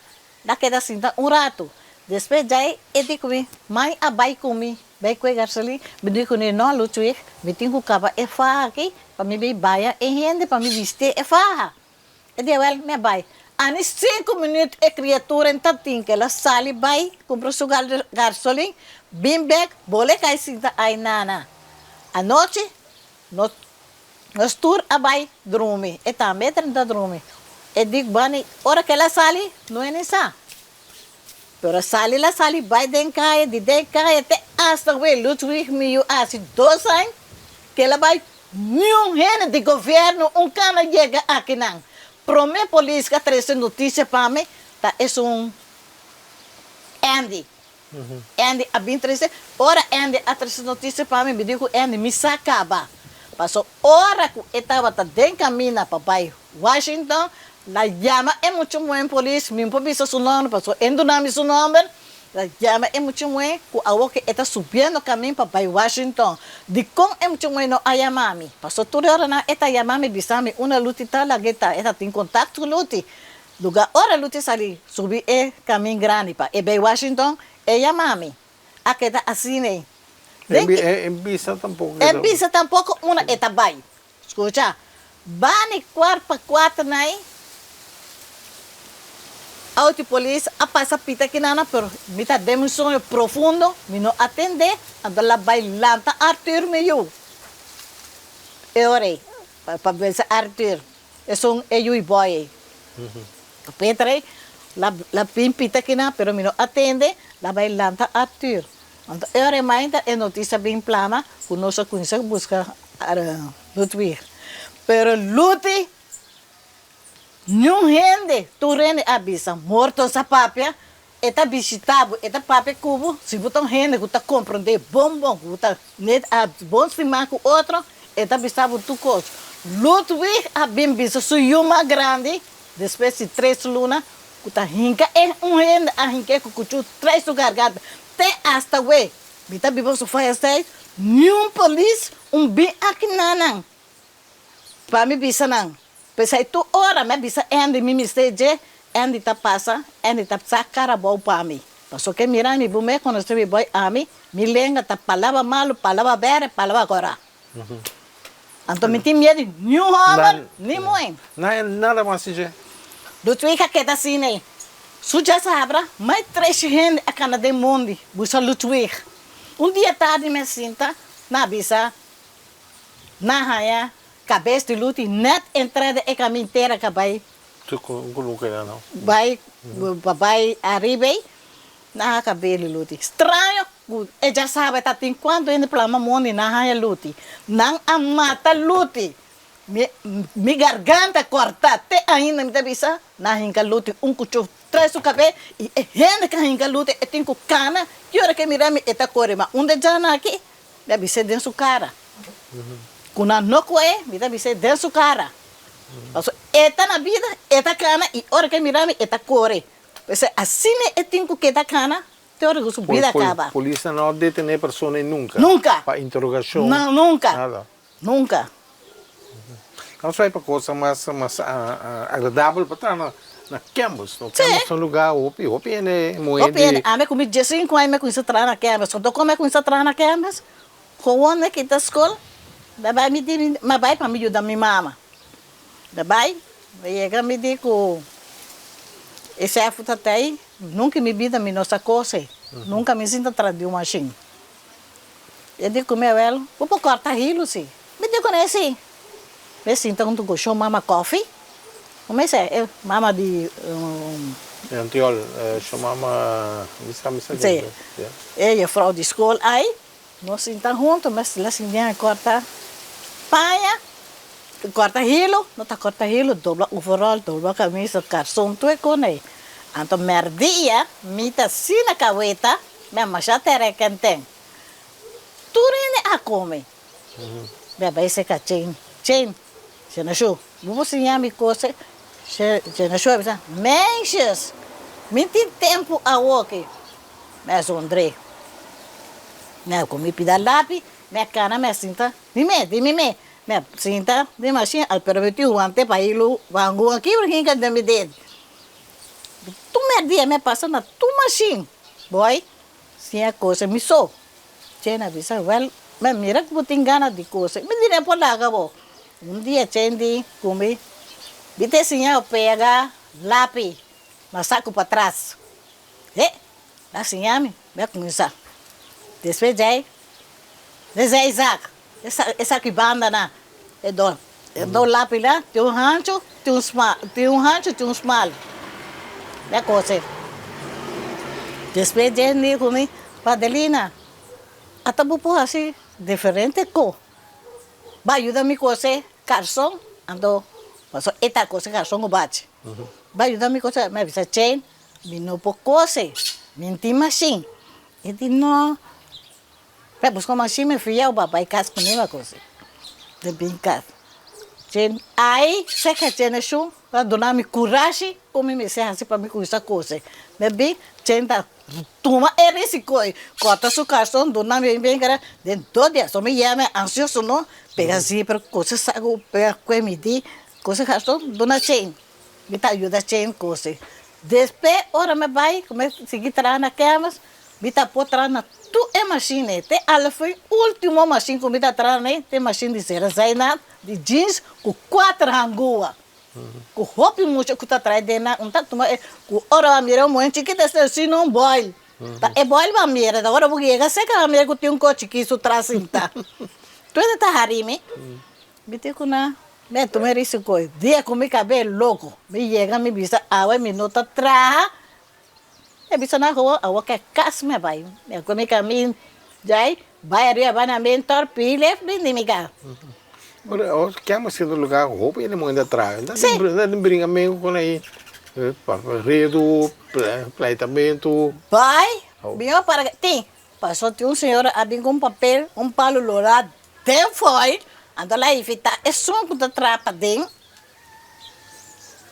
la queda assim rato. Depois já é de comer, mais a vai comer, vai com gasolina, me digo não luti, me tenho que acabar é farra aqui, para me ver baia, e rende para me vestir é farra. E de well, me vai. Ani 5 minutos a criatura então tem que ela sai vai compra sua gasolina, bem back, bole cai sinta aí nana. A noite nós tur a vai dormir, e também tenta dormir. E digo bani, hora que ela sai, não é nessa. Pero sai la sai vai de caia até hasta o Ludwig meu assim 2 anos que ela vai nenhum rene de governo cana chega aqui não. Promete polícia que traz notícia para mim, tá? É Andy. Andy, a bem trazer. Ora Andy a trazer notícia para mim, me digo Andy, me sacaba. Passou hora que eu estava dentro caminho para Washington, la llama é muito bom polícia, me improvisa seu nome, passou endonami seu nome. La llama é muito bom, que a que está subindo caminho para Washington. De como é muito bom não a mami. Passou toda hora na eta mami bisami uma lutita la geta, eta tem contato com luti. Lugar hora luti sali, subir é caminho grande para e Washington, é mami. Aqui tá assim né. Em Bisa tampouco. Em Bisa tampouco uma eta vai. Escuta. Bani 4x4 naí. Auto polícia a passa pita aqui na pero me tá dando um sonho profundo, me não atender, ela vai lanta Arthur meio. Eu orei para ver se Arthur, eu e boy. Petre, la pita aqui na pero me não atende, ela vai lanta Arthur. Então eu orei mais é notícia bem plana, que nós conhecemos busca Ludwig. Pero Luti não rende, tu rende avisa, morto essa papia, eta visitado, eta papia cubo, se botam rende, que tá comprando bombom, que tá net a bom cima com outro, eta visitado tu coisa. Ludwig a bem visto, sou uma grande, depois de 3 lunas, Kuta hinka hand a hinka kuchu 3 su garganta. Te hasta we. Bita bibo su fire state. Nenhum police bem aqui nanang. Para me bisa nang. Pesai tu ora me bisa endi mi mistake endi ta passa endi ta sacara bom para mim. Passo que mira mi bume quando estive boy a mim me lenga ta palavra malo, palavra bere, palavra agora. Então me tem medo nenhum homem, nem mãe. Nada mais assim. Do tuica que tá assim né. Suja sabra, mais 3 gente a cana de mundo, busa lutuir. Dia tarde me sinta na bisa na raia cabeça de luta net entrada e caminho inteira que vai Tu coloca não. vai arriba na cabelo luta estranho e já sabe tá tem quando indo para mamone na raia luta não a mata luta me garganta corta até ainda me bisa na hinca luta cucho traz o cabelo e gente que hinca luta e tem cana que hora que mira me eta corre mas já na aqui deve ser dentro sua cara kuna no coe me deve ser dentro sua cara eta na vida eta cana e hora que mira me eta corre assim é tem que eta cana te hora que sua vida acaba Polícia não detém pessoas nunca para interrogação não nunca nada nunca não sai para coisa mais agradável para estar na campus, no campus é um lugar hopi é moeda. A me comi 5 anos me conheci entrar na campus, quando como conheci entrar na campus, quando que da escola, da vai me dir, mas vai para me ajudar minha mama, da vai chega me dir que esse é futa aí, nunca me vida me nossa coisa, nunca me sinto atrás de uma machine. Eu digo meu ela, vou cortar hilo sim, me digo nesse, me sinto quando gostou mama coffee. Como é que é? Mama de... Antiol, chamava... Sim. É a frau de escola. Aí, nós estamos juntos, mas lá se ninguém corta paia, corta hilo, não está corta hilo, dobra overall, dobra camisa, calção, tudo é com ele. Então, merdia, mita sina caveta, mesmo já terá quem tem. Tudo é a comer. Beba, esse é chain. Você não achou? Vamos ensinar me coisa. Você não achou? Menches, me tem tempo a walk. Mas André, não comi pida lápis, minha cara me sinta, dime, me sinta, de machine, al permitir o ante para ir lo, vango aqui porque que de me dedo. Tu merdia me passa na tu machine, boy, se a coisa me sou. Chena bisa, well, me mira que tem gana de coisa, me dire por lá acabou. Dia chendi, comi, vite senhor pega lápis, mas saco para trás. La senhora me começar. Depois daí, Isaac, essa que banda na, é do lápis lá, tem rancho, tem um small, é coisa. Depois daí, comi, Padelina, até vou assim, diferente cor. Vai ajudar-me com você, calção, ando, passou esta coisa, calção o bate. Vai ajudar-me com você, mas você chain, me não pode coisa, me tem machine. Eu disse, não, para buscar machine, me fui ao papai, casa com nenhuma coisa. De brincar. Chain, aí, você quer chain é chum, para dar-me coragem, como me serve assim para me com essa coisa. Me bem, chain da tuma risiko, corta su calção, dona me bem cara, de todo dia, só me chama ansioso não, pega assim para coisa sago, pega com me di, coisa calção, dona chain, me tá ajuda chain coisa. Depois ora me vai, como seguir trabalhando na cama, me tá por trabalhar tu é machine, te ela foi última machine que me tá trabalhando, tem machine de cera zainat, de jeans com 4 rangoa. Com roupa muito que tá atrás de na, tá toma, com ora mira muito que tá assim não boil. Tá é boil ba mira, da ora porque chega seca mira que tem um coche que isso traz tá. Tu ainda tá harime? Bite com na, me tomar isso coi. Dia com meu cabelo louco. Me chega me bisa, awe me nota tra. É bisa na rua, awe que cas me vai. Me com meu caminho, jai, vai arriba vai na mentor pile, bem de miga. Ora, chiama se do lugar roupa ele manda atrás. Não brinca mesmo com aí. Redo, pleitamento. Vai, bem para tem. Passou tem um senhor ali com um papel, um palo lourado, tem foil, anda lá e fita, é só que tá trapa dentro.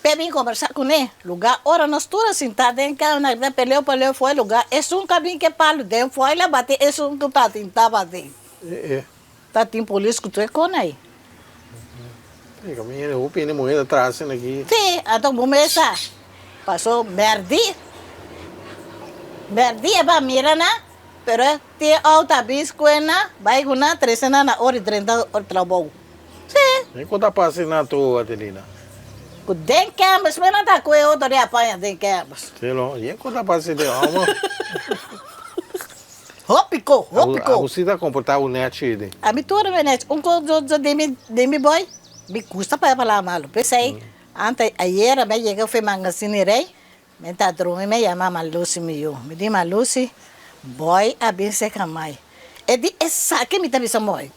Pebem conversar com ele. Lugar, ora, nós todos sentados em casa, na peleu, foi lugar. Esse um caminho que palo dentro, foi lá bater, esse um que tá tentando bater. Tá tem polícia que tu é com aí. Caminho, o pino morrendo atrás aqui. Sim, então começa. Passou merdi. Merdi é para mirar, né? Pero tem alta biscoena, vai com na 3 na hora e 30 hora trabalho. Sim. E quando passa na tua, Adelina? Com den campos, mas não tá com eu, tô de apanha den campos. Sei lá, e quando passa de alma? Hopico. Você está comportado o net aí? A mim toda vez, coisa de me boy, me custa para falar malo. Pensei, antes, ayer, me chegou, foi mangacinirei, me tá dormindo, me chama Malusi, me diz Malusi, boy, a bem se camai. E di, essa que me tá pensando, mãe,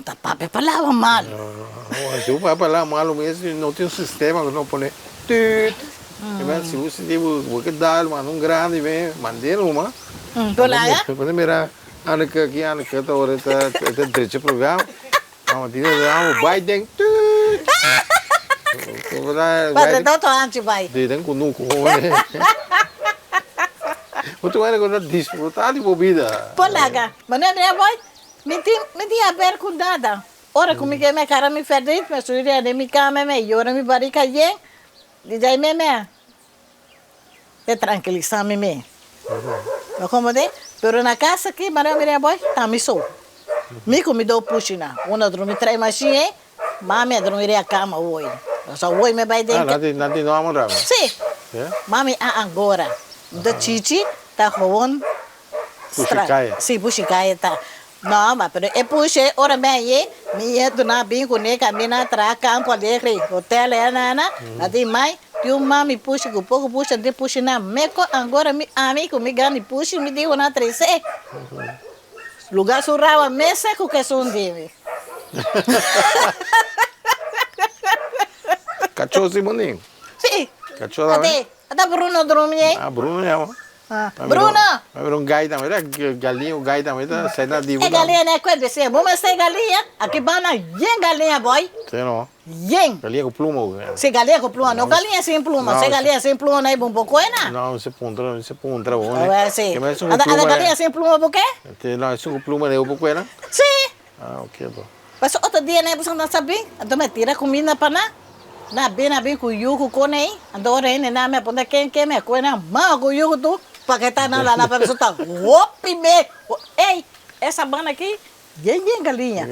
tá papo palavra mal. Se o papo falar mal mesmo, não tem um sistema que não põe tut. Se você tem o que dá, mano, grande, vem, mandeira uma. Quando mira, ano que aqui, ano que tá hora tá trecho programa, vamos dizer, vamos vai dentro tut. Padre, não tô antes, vai. Dentro com nuco, o tu era quando disputar de bebida. Polaga, mas não é boy. Me tinha aberto com nada. Ora comigo minha cara me fede, me sujeira de minha cama, me ora me barica yen. Diz me. Te tranquiliza me. Eu acomodei, pero na casa aqui, mas minha boy, tá me sou. Me comidou puxina, uma dormir 3 machinhas, mami dormir a cama hoje. Só hoje me vai dentro. Nadi não amor. Sim. Mami agora. Da chichi tá com puxicaia. Sim, puxicaia tá. Não, mas é puxe, ora bem, me é do na bem com ele, caminha atrás, campo alegre, hotel é nana, ali mais, tu mami puxa, com pouco puxa, de puxa na meco, agora me amigo me ganha puxa, me digo na 3. Lugar surrava mesa com que são dele. Cachorro Simoninho? Sim. Cachorro também? Até Bruno dormia. Ah, Bruno é uma. Bruno! Vai ver gai também, galinha, o gai também, sai na diva. É galinha, né? Quando você vamos ser galinha, aqui bana yen galinha, boy. Sei não. Yen. Galinha com pluma. Se galinha com pluma, não galinha sem pluma. Se galinha sem pluma, não é bom pouco, né? Não, você puntra, É, sim. A galinha sem pluma, por quê? Não, isso com pluma, não é pouco, né? Sim. Ah, ok, bom. Mas outro dia, né, você não sabe? Então, me tira comida para lá. Na bem, com o yugo, com ele. Então, ora, ele não me põe quem me coisa, mal com o yugo, tu. Porque tá na pessoa, tá. Opi, me. Ei, essa banda aqui, yen galinha.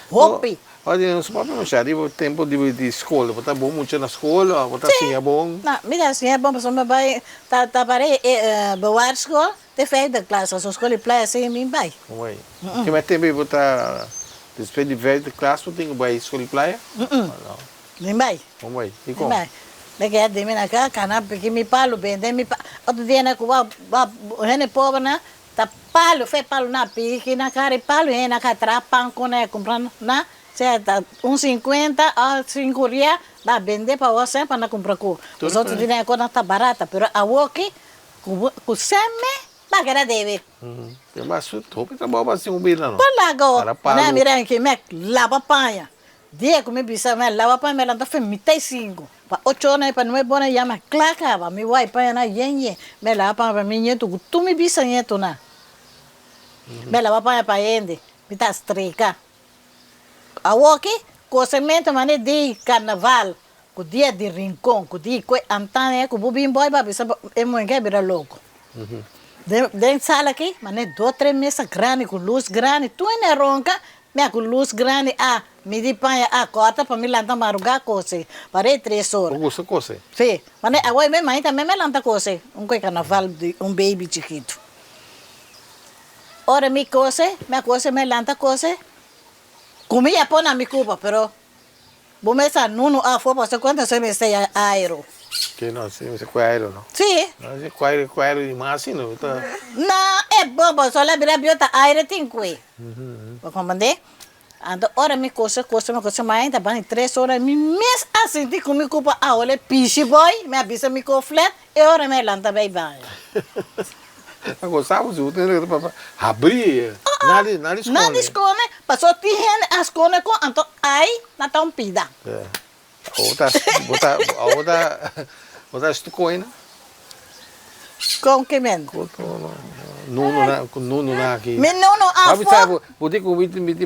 Opi. Olha, não se pode mexer, o tempo de escola, botar bom muito na escola, botar assim é bom. Não, mira, assim é bom, mas vai, tá para boa escola, te fez da classe, a escola e playa, assim, me vai. Como é? Que mais tempo botar, depois de velho de classe, eu tenho que ir escola e playa? Não. Me vai. Como é? E como? Daqui a de mim na cá, cana, porque me palo bem, me outro dia na Cuba, gente pobre, né? Tá palo, fez palo na pique, na cara, e palo, na catra, panco, né? Comprando, né? Certo, 1,50 a 5 reais, dá vender para você para não comprar com. Os outros dizem que não está barata, mas a Woki, com seme, vai querer deve. Mas tu tá bom assim um bilhão, não? Por lá, go. Né, mira que me lava panha. Dia que me bisa me lava panha, me lanta foi 35. Para 8 horas para não é bom, já me claca, me vai panha na yenye, me lava panha para mim nieto, tu me bisa nieto na. Me lava panha para ende, me tá estrica. A Woki, com o semente mané de carnaval, com o dia de rincão, com o dia que antane, com o bubim boy, bisa é muito que vira louco. Dentro sala aqui, mané 2, 3 mesas grandes, com luz grande, tu é ronca, me com luz grande, me di panha, corta para me lantar marugar coisa, para 3 horas. Gosto coisa? Sim, mané, agora minha mãe também me lanta coisa, carnaval de baby chiquito. Ora, minha coisa, me lanta coisa. Comia pão na minha culpa, pero vou começar nuno a for para quantas vezes sei aero. Que não, você com aero não? Sim. Não, com aero demais assim não, tá? Não, é bom, só lá virar biota aero tem que. Vou comandar. Então, ora me coisa mais ainda bem 3 horas me mês assim de comer culpa a olha piche boy, me avisa me coflet e ora me lanta bem bem. Agora sabe o outro para abrir, nada esconde. Nada esconde, passou te as esconde com então aí na tampida. Bota estucoina. Com que men? Nuno na aqui. Menino Sabe, afo. você com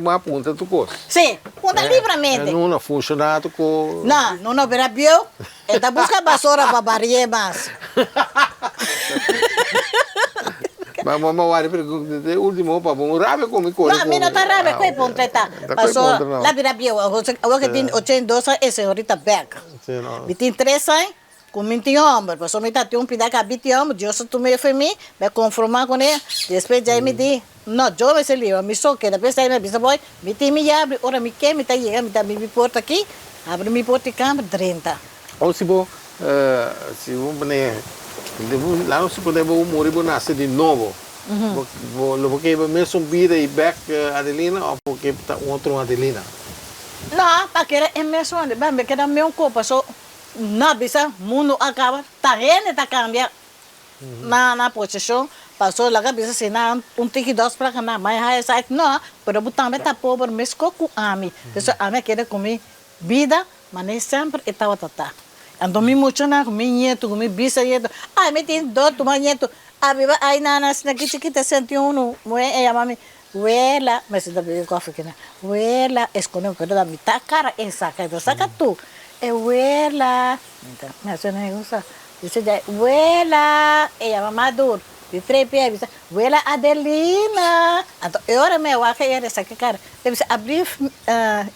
uma ponta tu coisa. Sim, punta livremente. Nuno funcionado com. Não verá bio. Está busca vassoura para barrer mais. Mas o pergunta, último para bom, rabe como corre. Não, não está rave, coi ponta tá. Passou, lá verá bio. O que tem 82 é senhorita Beck. Me tem 3 anos. Com 20 homens, passou me tem um pedaço de 20 homens, eu sou tomei para mim, me conformar com ele, depois já me diz, não, eu me sei livre, me só que depois aí me disse, boy, me tem me abre, ora me quer, me tá chegando, me tá me porta aqui, abre me porta e câmera 30. Ou se vou lá não se pode morrer por nascer de novo, porque mesmo vida e back Adelina ou porque tá outro Adelina. Não, para que é mesmo, me queda meu corpo, só na bisa mundo acaba tá rende tá cambia na posição passou lá bisa sina tiki dos para kana mais high site não pero botar tá pobre mas com ami isso ami quer comer vida mas nem sempre estava tata ando me muito na comer nieto comer bisa nieto ai me tem dor tu nieto abiba ai nanas na chiquita 101 moe mami Wela, mas da bebê coffee que na Wela escolheu que da mitad cara essa que tu saca tu Wela, então, mas eu não gosto. Dice já, Wela, ela maduro. De 3 pés, dice, Wela Adelina. Então, eu era meu, a que era essa cara. Deve abrir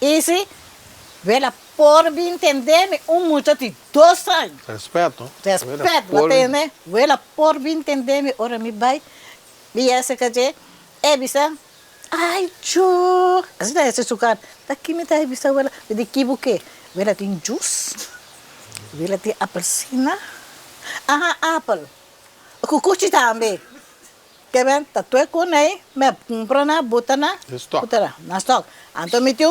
esse, Wela por me entender, muito de 2 anos. Respeito, entende? Wela por me entender, ora me vai. E essa que é, bisa. Ai, tio. Assim daí esse sucar. Daqui me tá bisa Wela, de que buquê. Wela tem juice, Wela tem apelsina, apple, cucuchi também. Que bem, tá tudo com aí, me compra na bota na stock. Na stock. Então me tem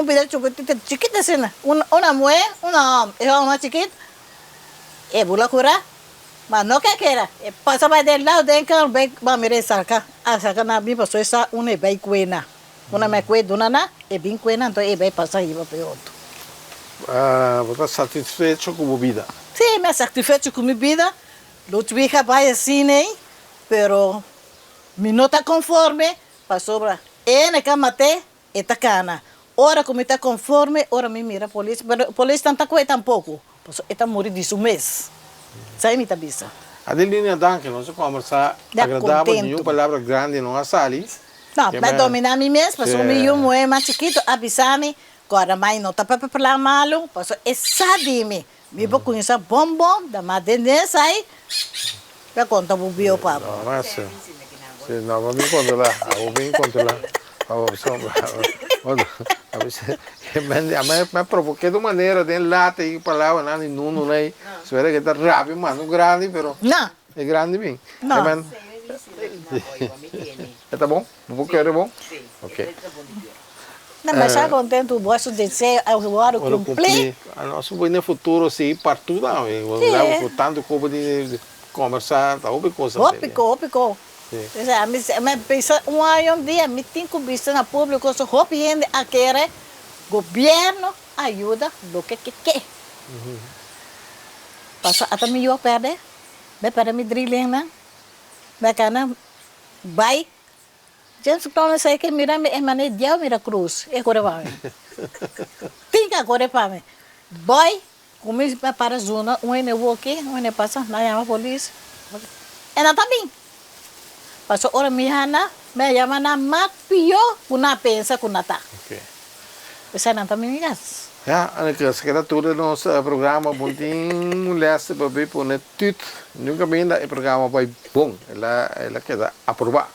pedaço de chocolate chiquito assim, uma moe, uma chiquita, e bula cura, mas não quer que era, passa para dentro lá, dentro bem, vai me sacar, a sacar na minha pessoa essa uma bem cuena, uma me cuena na, e bem cuena, então e vai passar e vai para outro. Você está satisfeito com a vida? Sim, me satisfeito com a vida. Lutvi vai assim, né? Pero me não está conforme. Passou para na cama até e tá cana. Ora como está conforme, ora me mira a polícia. Pero a polícia não está com ele tampouco. Passou está morrer disso mês. Sai me tabisa. Adelina, danke. Nós conversar agradável, nenhuma palavra grande não há sali. Não, mas dominar a mim mesmo. Passou me um mais chiquito, avisar-me. Agora, mãe, não está para falar malo, passou essa dime. Me vou conhecer bombom, da madenesa aí. Vai contar o bio papo. Não, mas não, vou me controlar. Vou me controlar. Mas provoquei de maneira, de lata e palavra, não, não, né? Espera que está rápido, mas não grande, pero. Não. É grande bem. Não. Tá bom? Um pouco é bom? Sim. Ok. Não, mas já contente, o vosso desejo, agora cumprir. Nosso no futuro, se para tudo, não. Tanto como de conversar, tá ouve coisa. Ópico. Mas pensa, um dia, me tem que ver na público, só hopiende a querer, governo ajuda do que quer. Passa até me eu perde, me para me drilling, né? Me cana, vai. Gente, não sei que mira me emane dia mira cruz, é agora vai. Tinha agora para mim. Boy, como para a zona, eu vou aqui, eu passa, na chama a polícia. É nada bem. Passou hora me hana, me chama na mapio, kuna pensa kuna tá. Ok. Isso não tá me gas. Ja, en ik schrijf door in ons programma Bonting lessen bij Ponet Tut. Nu kan je dat programma bij Bon. Ela queda aprobado.